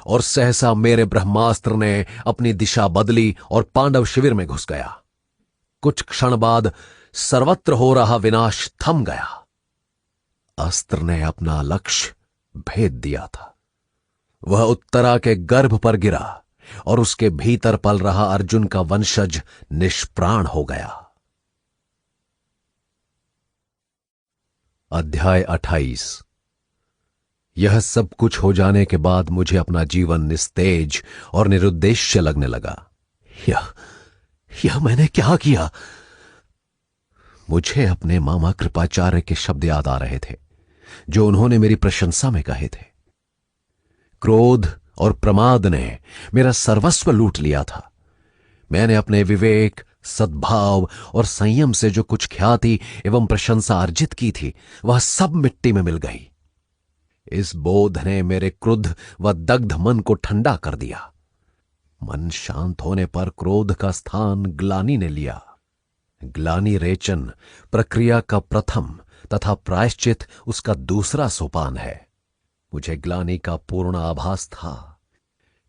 और सहसा मेरे ब्रह्मास्त्र ने अपनी दिशा बदली और पांडव शिविर में घुस गया। कुछ क्षण बाद सर्वत्र हो रहा विनाश थम गया। अस्त्र ने अपना लक्ष्य भेद दिया था। वह उत्तरा के गर्भ पर गिरा और उसके भीतर पल रहा अर्जुन का वंशज निष्प्राण हो गया। अध्याय 28। यह सब कुछ हो जाने के बाद मुझे अपना जीवन निस्तेज और निरुद्देश्य लगने लगा। यह मैंने क्या किया? मुझे अपने मामा कृपाचार्य के शब्द याद आ रहे थे जो उन्होंने मेरी प्रशंसा में कहे थे। क्रोध और प्रमाद ने मेरा सर्वस्व लूट लिया था। मैंने अपने विवेक, सद्भाव और संयम से जो कुछ ख्याति एवं प्रशंसा अर्जित की थी वह सब मिट्टी में मिल गई। इस बोध ने मेरे क्रुद्ध व दग्ध मन को ठंडा कर दिया। मन शांत होने पर क्रोध का स्थान ग्लानि ने लिया। ग्लानि रेचन प्रक्रिया का प्रथम तथा प्रायश्चित उसका दूसरा सोपान है। मुझे ग्लानि का पूर्ण आभास था,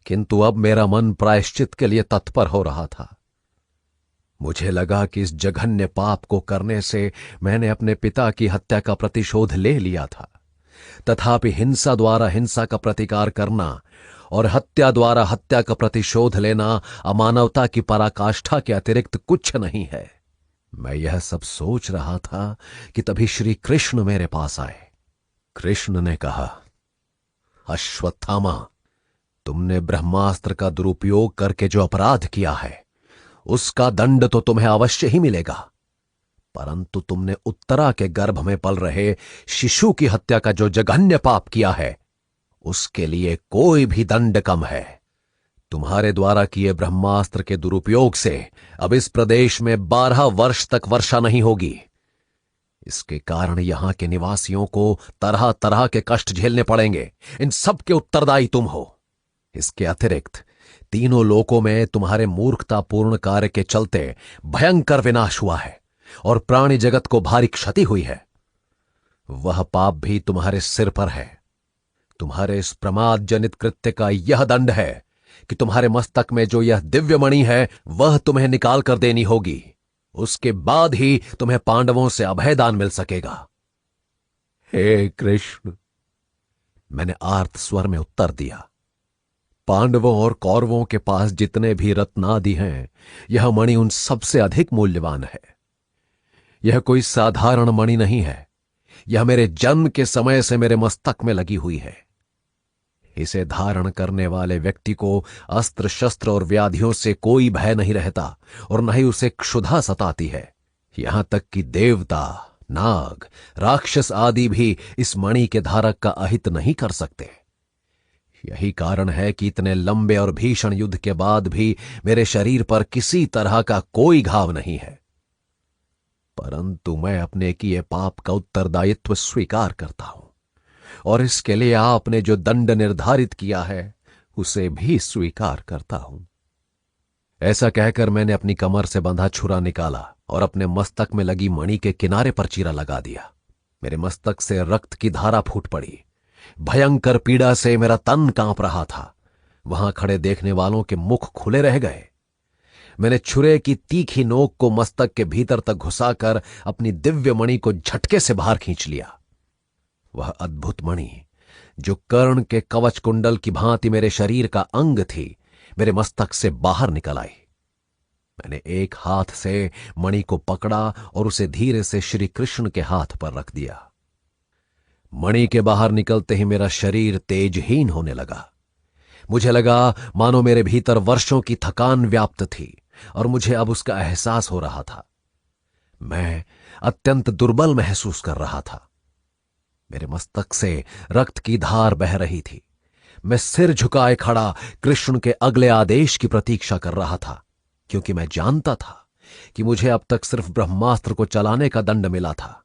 किंतु अब मेरा मन प्रायश्चित के लिए तत्पर हो रहा था। मुझे लगा कि इस जघन्य पाप को करने से मैंने अपने पिता की हत्या का प्रतिशोध ले लिया था। तथापि हिंसा द्वारा हिंसा का प्रतिकार करना और हत्या द्वारा हत्या का प्रतिशोध लेना अमानवता की पराकाष्ठा के अतिरिक्त कुछ नहीं है। मैं यह सब सोच रहा था कि तभी श्री कृष्ण मेरे पास आए। कृष्ण ने कहा, अश्वत्थामा, तुमने ब्रह्मास्त्र का दुरुपयोग करके जो अपराध किया है उसका दंड तो तुम्हें अवश्य ही मिलेगा, परंतु तुमने उत्तरा के गर्भ में पल रहे शिशु की हत्या का जो जघन्य पाप किया है उसके लिए कोई भी दंड कम है। तुम्हारे द्वारा किए ब्रह्मास्त्र के दुरुपयोग से अब इस प्रदेश में 12 वर्ष तक वर्षा नहीं होगी। इसके कारण यहां के निवासियों को तरह तरह के कष्ट झेलने पड़ेंगे। इन सब के उत्तरदायी तुम हो। इसके अतिरिक्त तीनों लोकों में तुम्हारे मूर्खतापूर्ण कार्य के चलते भयंकर विनाश हुआ है और प्राणी जगत को भारी क्षति हुई है। वह पाप भी तुम्हारे सिर पर है। तुम्हारे इस प्रमाद जनित कृत्य का यह दंड है कि तुम्हारे मस्तक में जो यह दिव्य मणि है वह तुम्हें निकाल कर देनी होगी। उसके बाद ही तुम्हें पांडवों से अभयदान मिल सकेगा। हे कृष्ण, मैंने आर्त स्वर में उत्तर दिया, पांडवों और कौरवों के पास जितने भी रत्नादि हैं यह मणि उन सबसे अधिक मूल्यवान है। यह कोई साधारण मणि नहीं है। यह मेरे जन्म के समय से मेरे मस्तक में लगी हुई है। इसे धारण करने वाले व्यक्ति को अस्त्र शस्त्र और व्याधियों से कोई भय नहीं रहता और न ही उसे क्षुधा सताती है। यहां तक कि देवता, नाग, राक्षस आदि भी इस मणि के धारक का अहित नहीं कर सकते। यही कारण है कि इतने लंबे और भीषण युद्ध के बाद भी मेरे शरीर पर किसी तरह का कोई घाव नहीं है। परंतु मैं अपने किए पाप का उत्तरदायित्व स्वीकार करता हूं और इसके लिए आपने जो दंड निर्धारित किया है उसे भी स्वीकार करता हूं। ऐसा कहकर मैंने अपनी कमर से बंधा छुरा निकाला और अपने मस्तक में लगी मणि के किनारे पर चीरा लगा दिया। मेरे मस्तक से रक्त की धारा फूट पड़ी। भयंकर पीड़ा से मेरा तन कांप रहा था। वहां खड़े देखने वालों के मुख खुले रह गए। मैंने छुरे की तीखी नोक को मस्तक के भीतर तक घुसाकर अपनी दिव्य मणि को झटके से बाहर खींच लिया। वह अद्भुत मणि जो कर्ण के कवच कुंडल की भांति मेरे शरीर का अंग थी, मेरे मस्तक से बाहर निकल आई। मैंने एक हाथ से मणि को पकड़ा और उसे धीरे से श्री कृष्ण के हाथ पर रख दिया। मणि के बाहर निकलते ही मेरा शरीर तेजहीन होने लगा। मुझे लगा मानो मेरे भीतर वर्षों की थकान व्याप्त थी और मुझे अब उसका एहसास हो रहा था। मैं अत्यंत दुर्बल महसूस कर रहा था। मेरे मस्तक से रक्त की धार बह रही थी। मैं सिर झुकाए खड़ा कृष्ण के अगले आदेश की प्रतीक्षा कर रहा था, क्योंकि मैं जानता था कि मुझे अब तक सिर्फ ब्रह्मास्त्र को चलाने का दंड मिला था।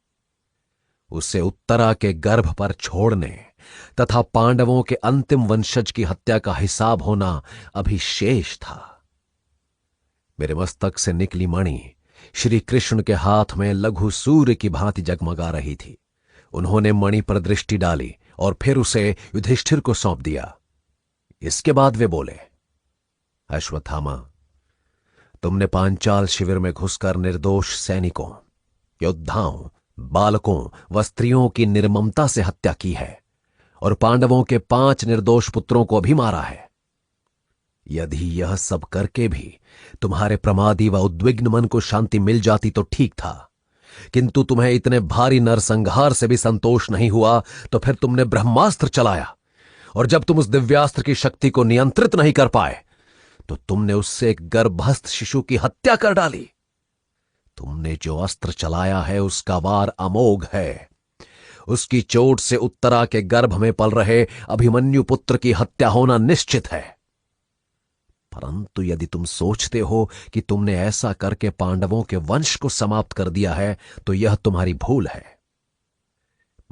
उसे उत्तरा के गर्भ पर छोड़ने तथा पांडवों के अंतिम वंशज की हत्या का हिसाब होना अभी शेष था। मेरे मस्तक से निकली मणि श्री कृष्ण के हाथ में लघु सूर्य की भांति जगमगा रही थी। उन्होंने मणि पर दृष्टि डाली और फिर उसे युधिष्ठिर को सौंप दिया। इसके बाद वे बोले, अश्वत्थामा, तुमने पांचाल शिविर में घुसकर निर्दोष सैनिकों, योद्धाओं, बालकों व स्त्रियों की निर्ममता से हत्या की है और पांडवों के 5 निर्दोष पुत्रों को भी मारा है। यदि यह सब करके भी तुम्हारे प्रमादी व उद्विग्न मन को शांति मिल जाती तो ठीक था, किंतु तुम्हें इतने भारी नरसंहार से भी संतोष नहीं हुआ तो फिर तुमने ब्रह्मास्त्र चलाया और जब तुम उस दिव्यास्त्र की शक्ति को नियंत्रित नहीं कर पाए तो तुमने उससे एक गर्भस्थ शिशु की हत्या कर डाली। तुमने जो अस्त्र चलाया है उसका वार अमोघ है। उसकी चोट से उत्तरा के गर्भ में पल रहे अभिमन्यु पुत्र की हत्या होना निश्चित है। परंतु यदि तुम सोचते हो कि तुमने ऐसा करके पांडवों के वंश को समाप्त कर दिया है तो यह तुम्हारी भूल है।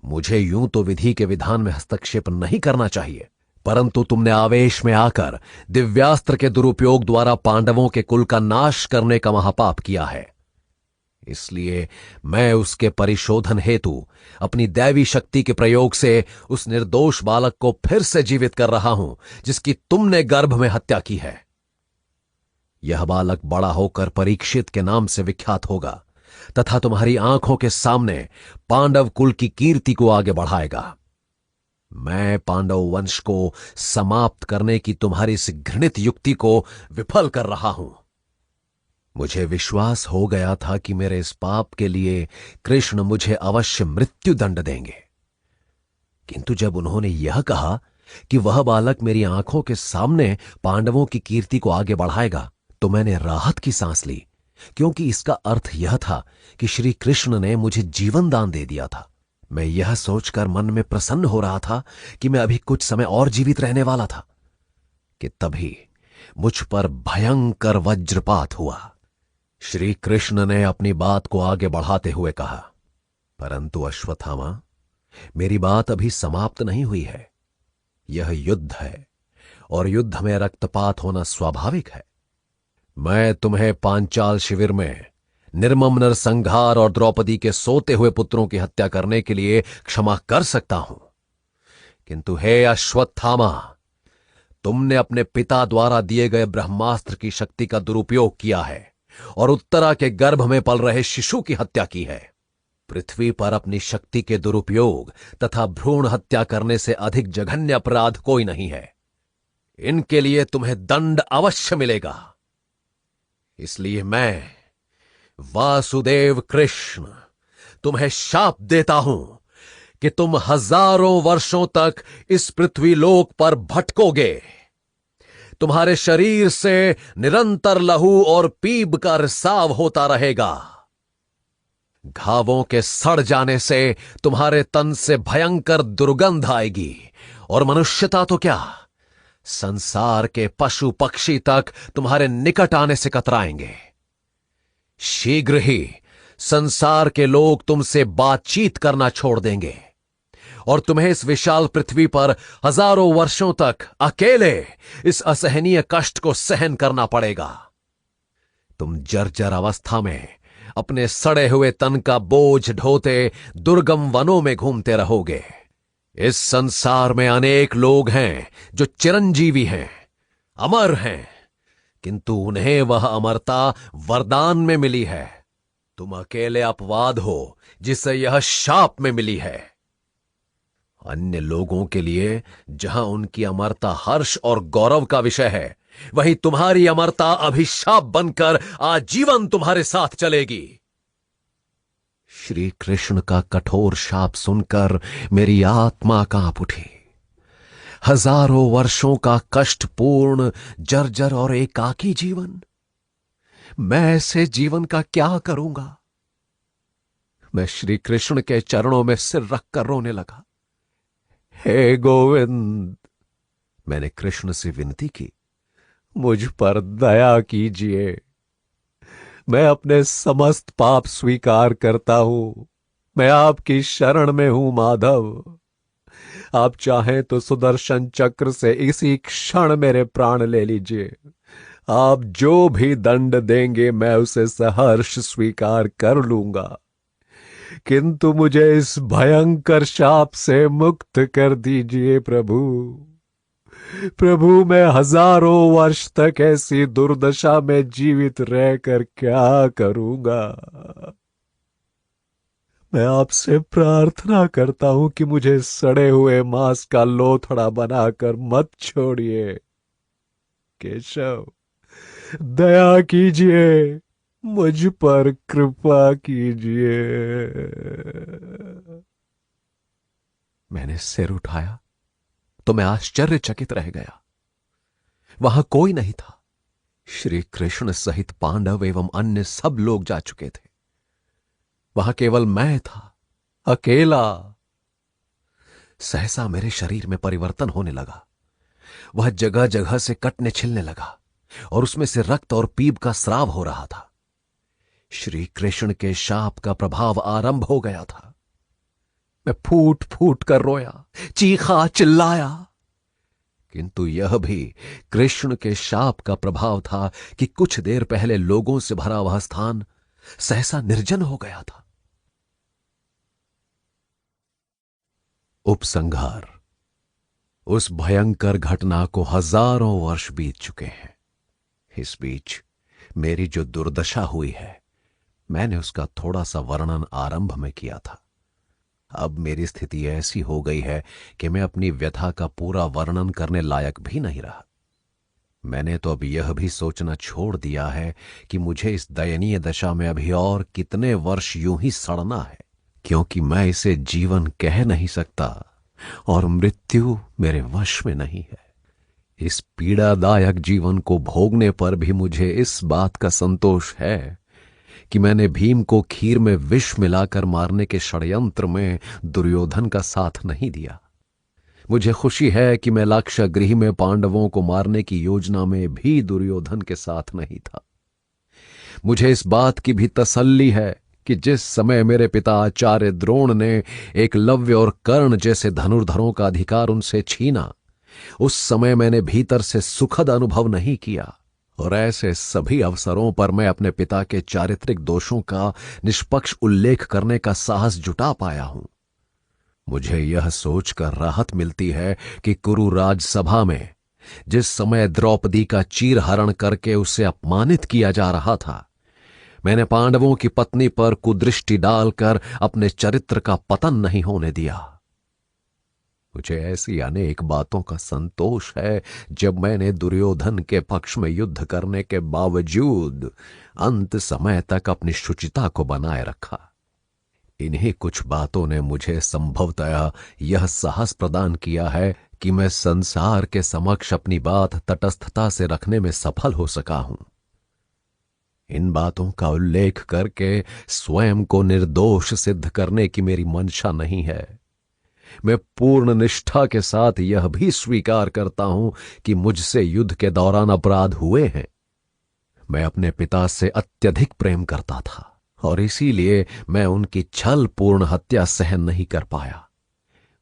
मुझे यूं तो विधि के विधान में हस्तक्षेप नहीं करना चाहिए, परंतु तुमने आवेश में आकर दिव्यास्त्र के दुरुपयोग द्वारा पांडवों के कुल का नाश करने का महापाप किया है। इसलिए मैं उसके परिशोधन हेतु अपनी दैवी शक्ति के प्रयोग से उस निर्दोष बालक को फिर से जीवित कर रहा हूं जिसकी तुमने गर्भ में हत्या की है। यह बालक बड़ा होकर परीक्षित के नाम से विख्यात होगा तथा तुम्हारी आंखों के सामने पांडव कुल की कीर्ति को आगे बढ़ाएगा। मैं पांडव वंश को समाप्त करने की तुम्हारी इस घृणित युक्ति को विफल कर रहा हूं। मुझे विश्वास हो गया था कि मेरे इस पाप के लिए कृष्ण मुझे अवश्य मृत्यु दंड देंगे, किंतु जब उन्होंने यह कहा कि वह बालक मेरी आंखों के सामने पांडवों की कीर्ति को आगे बढ़ाएगा तो मैंने राहत की सांस ली, क्योंकि इसका अर्थ यह था कि श्री कृष्ण ने मुझे जीवन दान दे दिया था। मैं यह सोचकर मन में प्रसन्न हो रहा था कि मैं अभी कुछ समय और जीवित रहने वाला था कि तभी मुझ पर भयंकर वज्रपात हुआ। श्री कृष्ण ने अपनी बात को आगे बढ़ाते हुए कहा, परंतु अश्वत्थामा, मेरी बात अभी समाप्त नहीं हुई है। यह युद्ध है और युद्ध में रक्तपात होना स्वाभाविक है। मैं तुम्हें पांचाल शिविर में निर्मम नरसंहार और द्रौपदी के सोते हुए पुत्रों की हत्या करने के लिए क्षमा कर सकता हूं, किंतु हे अश्वत्थामा, तुमने अपने पिता द्वारा दिए गए ब्रह्मास्त्र की शक्ति का दुरुपयोग किया है और उत्तरा के गर्भ में पल रहे शिशु की हत्या की है। पृथ्वी पर अपनी शक्ति के दुरुपयोग तथा भ्रूण हत्या करने से अधिक जघन्य अपराध कोई नहीं है। इनके लिए तुम्हें दंड अवश्य मिलेगा। इसलिए मैं वासुदेव कृष्ण तुम्हें शाप देता हूं कि तुम हजारों वर्षों तक इस पृथ्वी लोक पर भटकोगे। तुम्हारे शरीर से निरंतर लहू और पीप का रिसाव होता रहेगा। घावों के सड़ जाने से तुम्हारे तन से भयंकर दुर्गंध आएगी और मनुष्यता तो क्या, संसार के पशु पक्षी तक तुम्हारे निकट आने से कतराएंगे। शीघ्र ही संसार के लोग तुमसे बातचीत करना छोड़ देंगे और तुम्हें इस विशाल पृथ्वी पर हजारों वर्षों तक अकेले इस असहनीय कष्ट को सहन करना पड़ेगा। तुम जर्जर अवस्था में अपने सड़े हुए तन का बोझ ढोते दुर्गम वनों में घूमते रहोगे। इस संसार में अनेक लोग हैं जो चिरंजीवी हैं, अमर हैं, किंतु उन्हें वह अमरता वरदान में मिली है। तुम अकेले अपवाद हो जिसे यह शाप में मिली है। अन्य लोगों के लिए जहां उनकी अमरता हर्ष और गौरव का विषय है, वहीं तुम्हारी अमरता अभिशाप बनकर आजीवन तुम्हारे साथ चलेगी। श्री कृष्ण का कठोर शाप सुनकर मेरी आत्मा कांप उठी। हजारों वर्षों का कष्टपूर्ण जर्जर और एकाकी जीवन, मैं ऐसे जीवन का क्या करूंगा। मैं श्री कृष्ण के चरणों में सिर रखकर रोने लगा। हे गोविंद, मैंने कृष्ण से विनती की, मुझ पर दया कीजिए। मैं अपने समस्त पाप स्वीकार करता हूं। मैं आपकी शरण में हूं माधव। आप चाहें तो सुदर्शन चक्र से इसी क्षण मेरे प्राण ले लीजिए। आप जो भी दंड देंगे मैं उसे सहर्ष स्वीकार कर लूंगा, किंतु मुझे इस भयंकर शाप से मुक्त कर दीजिए प्रभु। प्रभु, मैं हजारों वर्ष तक ऐसी दुर्दशा में जीवित रहकर क्या करूंगा। मैं आपसे प्रार्थना करता हूं कि मुझे सड़े हुए मांस का लोथड़ा बनाकर मत छोड़िए। केशव, दया कीजिए, मुझ पर कृपा कीजिए। मैंने सिर उठाया तो मैं आश्चर्यचकित रह गया। वहां कोई नहीं था। श्री कृष्ण सहित पांडव एवं अन्य सब लोग जा चुके थे। वहां केवल मैं था, अकेला। सहसा मेरे शरीर में परिवर्तन होने लगा। वह जगह जगह से कटने छिलने लगा और उसमें से रक्त और पीप का स्राव हो रहा था। श्री कृष्ण के शाप का प्रभाव आरंभ हो गया था। मैं फूट फूट कर रोया, चीखा, चिल्लाया, किंतु यह भी कृष्ण के शाप का प्रभाव था कि कुछ देर पहले लोगों से भरा वह स्थान सहसा निर्जन हो गया था। उपसंहार। उस भयंकर घटना को हजारों वर्ष बीत चुके हैं। इस बीच मेरी जो दुर्दशा हुई है, मैंने उसका थोड़ा सा वर्णन आरंभ में किया था। अब मेरी स्थिति ऐसी हो गई है कि मैं अपनी व्यथा का पूरा वर्णन करने लायक भी नहीं रहा। मैंने तो अब यह भी सोचना छोड़ दिया है कि मुझे इस दयनीय दशा में अभी और कितने वर्ष यूं ही सड़ना है, क्योंकि मैं इसे जीवन कह नहीं सकता और मृत्यु मेरे वश में नहीं है। इस पीड़ादायक जीवन को भोगने पर भी मुझे इस बात का संतोष है कि मैंने भीम को खीर में विष मिलाकर मारने के षड्यंत्र में दुर्योधन का साथ नहीं दिया। मुझे खुशी है कि मैं लाक्षागृह में पांडवों को मारने की योजना में भी दुर्योधन के साथ नहीं था। मुझे इस बात की भी तसल्ली है कि जिस समय मेरे पिता आचार्य द्रोण ने एकलव्य और कर्ण जैसे धनुर्धरों का अधिकार उनसे छीना, उस समय मैंने भीतर से सुखद अनुभव नहीं किया, और ऐसे सभी अवसरों पर मैं अपने पिता के चारित्रिक दोषों का निष्पक्ष उल्लेख करने का साहस जुटा पाया हूं। मुझे यह सोचकर राहत मिलती है कि कुरु राजसभा में जिस समय द्रौपदी का चीरहरण करके उसे अपमानित किया जा रहा था, मैंने पांडवों की पत्नी पर कुदृष्टि डालकर अपने चरित्र का पतन नहीं होने दिया। मुझे ऐसी अनेक बातों का संतोष है जब मैंने दुर्योधन के पक्ष में युद्ध करने के बावजूद अंत समय तक अपनी शुचिता को बनाए रखा। इन्हीं कुछ बातों ने मुझे संभवतः यह साहस प्रदान किया है कि मैं संसार के समक्ष अपनी बात तटस्थता से रखने में सफल हो सका हूं। इन बातों का उल्लेख करके स्वयं को निर्दोष सिद्ध करने की मेरी मंशा नहीं है। मैं पूर्ण निष्ठा के साथ यह भी स्वीकार करता हूं कि मुझसे युद्ध के दौरान अपराध हुए हैं। मैं अपने पिता से अत्यधिक प्रेम करता था और इसीलिए मैं उनकी छल पूर्ण हत्या सहन नहीं कर पाया।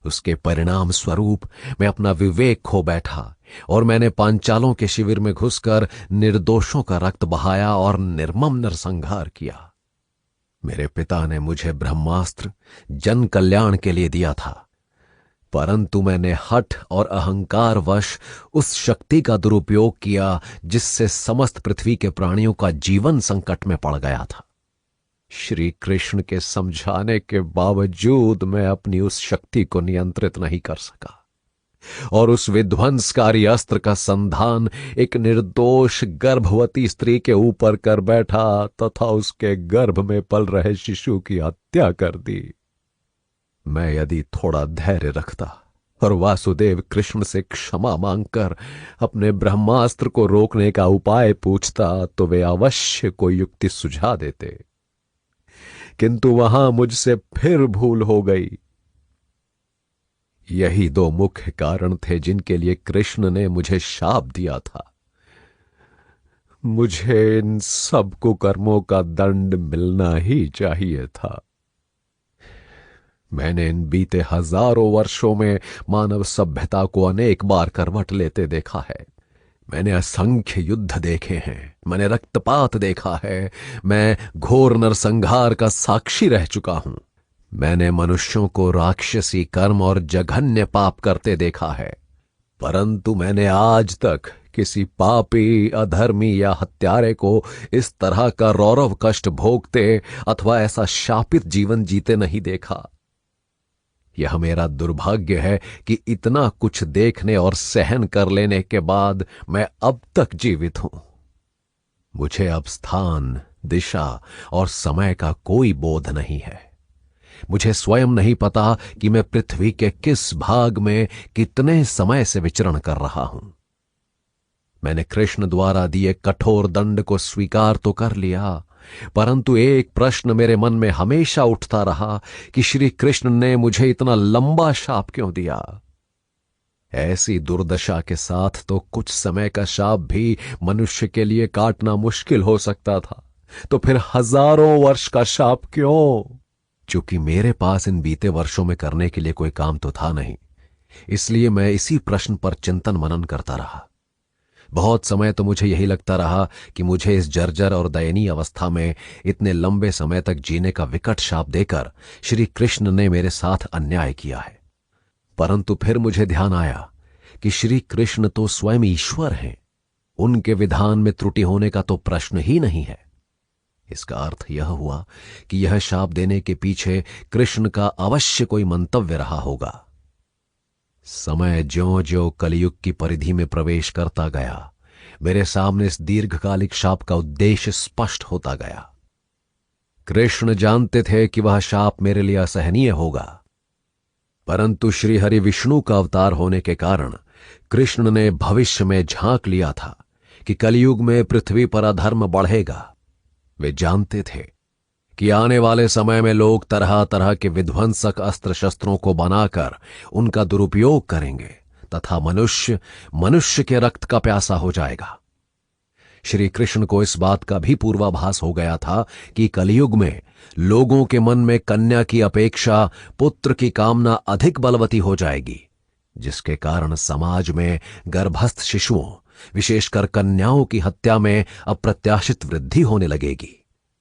उसके परिणाम स्वरूप मैं अपना विवेक खो बैठा और मैंने पांचालों के शिविर में घुसकर निर्दोषों का रक्त बहाया और निर्मम नरसंहार किया। मेरे पिता ने मुझे ब्रह्मास्त्र जन कल्याण के लिए दिया था, परंतु मैंने हठ और अहंकार वश उस शक्ति का दुरुपयोग किया जिससे समस्त पृथ्वी के प्राणियों का जीवन संकट में पड़ गया था। श्री कृष्ण के समझाने के बावजूद मैं अपनी उस शक्ति को नियंत्रित नहीं कर सका और उस विध्वंसकारी अस्त्र का संधान एक निर्दोष गर्भवती स्त्री के ऊपर कर बैठा तथा उसके गर्भ में पल रहे शिशु की हत्या कर दी। मैं यदि थोड़ा धैर्य रखता और वासुदेव कृष्ण से क्षमा मांगकर अपने ब्रह्मास्त्र को रोकने का उपाय पूछता तो वे अवश्य कोई युक्ति सुझा देते, किंतु वहां मुझसे फिर भूल हो गई। यही दो मुख्य कारण थे जिनके लिए कृष्ण ने मुझे शाप दिया था। मुझे इन सब कुकर्मों का दंड मिलना ही चाहिए था। मैंने इन बीते हजारों वर्षों में मानव सभ्यता को अनेक बार करवट लेते देखा है। मैंने असंख्य युद्ध देखे हैं, मैंने रक्तपात देखा है, मैं घोर नरसंहार का साक्षी रह चुका हूं। मैंने मनुष्यों को राक्षसी कर्म और जघन्य पाप करते देखा है, परंतु मैंने आज तक किसी पापी, अधर्मी या हत्यारे को इस तरह का रौरव कष्ट भोगते अथवा ऐसा शापित जीवन जीते नहीं देखा। यह मेरा दुर्भाग्य है कि इतना कुछ देखने और सहन कर लेने के बाद मैं अब तक जीवित हूं। मुझे अब स्थान, दिशा और समय का कोई बोध नहीं है। मुझे स्वयं नहीं पता कि मैं पृथ्वी के किस भाग में कितने समय से विचरण कर रहा हूं। मैंने कृष्ण द्वारा दिए कठोर दंड को स्वीकार तो कर लिया, परंतु एक प्रश्न मेरे मन में हमेशा उठता रहा कि श्री कृष्ण ने मुझे इतना लंबा शाप क्यों दिया। ऐसी दुर्दशा के साथ तो कुछ समय का शाप भी मनुष्य के लिए काटना मुश्किल हो सकता था, तो फिर हजारों वर्ष का शाप क्यों? चूंकि मेरे पास इन बीते वर्षों में करने के लिए कोई काम तो था नहीं, इसलिए मैं इसी प्रश्न पर चिंतन मनन करता रहा। बहुत समय तो मुझे यही लगता रहा कि मुझे इस जर्जर और दयनीय अवस्था में इतने लंबे समय तक जीने का विकट शाप देकर श्री कृष्ण ने मेरे साथ अन्याय किया है। परंतु फिर मुझे ध्यान आया कि श्री कृष्ण तो स्वयं ईश्वर हैं, उनके विधान में त्रुटि होने का तो प्रश्न ही नहीं है। इसका अर्थ यह हुआ कि यह शाप देने के पीछे कृष्ण का अवश्य कोई मंतव्य रहा होगा। समय ज्यों ज्यों कलयुग की परिधि में प्रवेश करता गया, मेरे सामने इस दीर्घकालिक शाप का उद्देश्य स्पष्ट होता गया। कृष्ण जानते थे कि वह शाप मेरे लिए असहनीय होगा, परंतु श्री हरि विष्णु का अवतार होने के कारण कृष्ण ने भविष्य में झांक लिया था कि कलयुग में पृथ्वी पर अधर्म बढ़ेगा। वे जानते थे कि आने वाले समय में लोग तरह तरह के विध्वंसक अस्त्र शस्त्रों को बनाकर उनका दुरुपयोग करेंगे तथा मनुष्य मनुष्य के रक्त का प्यासा हो जाएगा। श्री कृष्ण को इस बात का भी पूर्वाभास हो गया था कि कलयुग में लोगों के मन में कन्या की अपेक्षा पुत्र की कामना अधिक बलवती हो जाएगी, जिसके कारण समाज में गर्भस्थ शिशुओं, विशेषकर कन्याओं की हत्या में अप्रत्याशित वृद्धि होने लगेगी।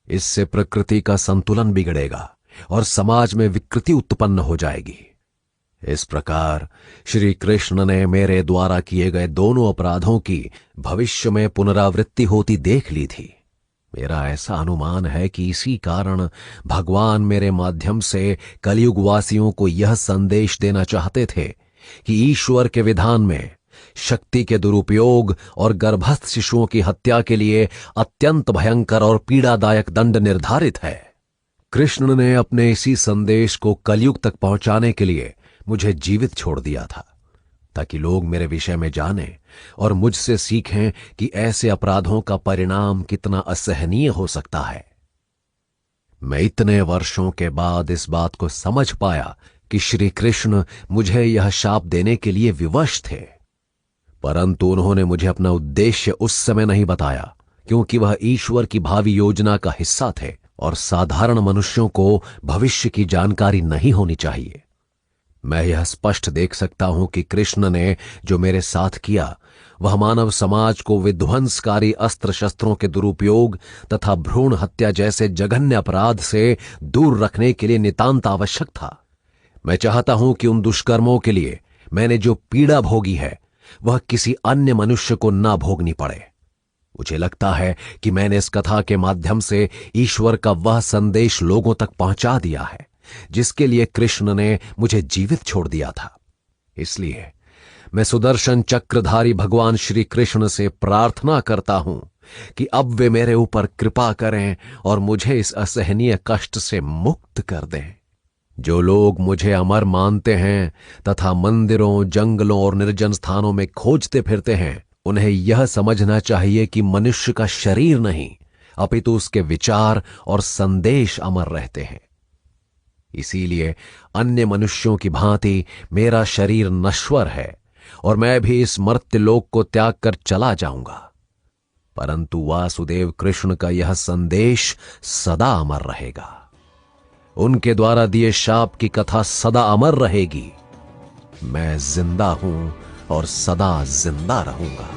इससे प्रकृति का संतुलन बिगड़ेगा और समाज में विकृति उत्पन्न हो जाएगी। इस प्रकार श्री कृष्ण ने मेरे द्वारा किए गए दोनों अपराधों की भविष्य में पुनरावृत्ति होती देख ली थी। मेरा ऐसा अनुमान है कि इसी कारण भगवान मेरे माध्यम से कलयुगवासियों को यह संदेश देना चाहते थे कि ईश्वर के विधान में शक्ति के दुरुपयोग और गर्भस्थ शिशुओं की हत्या के लिए अत्यंत भयंकर और पीड़ादायक दंड निर्धारित है। कृष्ण ने अपने इसी संदेश को कलयुग तक पहुंचाने के लिए मुझे जीवित छोड़ दिया था, ताकि लोग मेरे विषय में जानें और मुझसे सीखें कि ऐसे अपराधों का परिणाम कितना असहनीय हो सकता है। मैं इतने वर्षों के बाद इस बात को समझ पाया कि श्री कृष्ण मुझे यह शाप देने के लिए विवश थे, परंतु उन्होंने मुझे अपना उद्देश्य उस समय नहीं बताया, क्योंकि वह ईश्वर की भावी योजना का हिस्सा थे और साधारण मनुष्यों को भविष्य की जानकारी नहीं होनी चाहिए। मैं यह स्पष्ट देख सकता हूं कि कृष्ण ने जो मेरे साथ किया वह मानव समाज को विध्वंसकारी अस्त्र शस्त्रों के दुरुपयोग तथा भ्रूण हत्या जैसे जघन्य अपराध से दूर रखने के लिए नितांत आवश्यक था। मैं चाहता हूं कि उन दुष्कर्मों के लिए मैंने जो पीड़ा भोगी है वह किसी अन्य मनुष्य को ना भोगनी पड़े। मुझे लगता है कि मैंने इस कथा के माध्यम से ईश्वर का वह संदेश लोगों तक पहुंचा दिया है जिसके लिए कृष्ण ने मुझे जीवित छोड़ दिया था। इसलिए मैं सुदर्शन चक्रधारी भगवान श्री कृष्ण से प्रार्थना करता हूं कि अब वे मेरे ऊपर कृपा करें और मुझे इस असहनीय कष्ट से मुक्त कर दें। जो लोग मुझे अमर मानते हैं तथा मंदिरों, जंगलों और निर्जन स्थानों में खोजते फिरते हैं, उन्हें यह समझना चाहिए कि मनुष्य का शरीर नहीं अपितु उसके विचार और संदेश अमर रहते हैं। इसीलिए अन्य मनुष्यों की भांति मेरा शरीर नश्वर है और मैं भी इस मर्त्य लोक को त्याग कर चला जाऊंगा, परंतु वासुदेव कृष्ण का यह संदेश सदा अमर रहेगा। उनके द्वारा दिए शाप की कथा सदा अमर रहेगी। मैं जिंदा हूं और सदा जिंदा रहूंगा।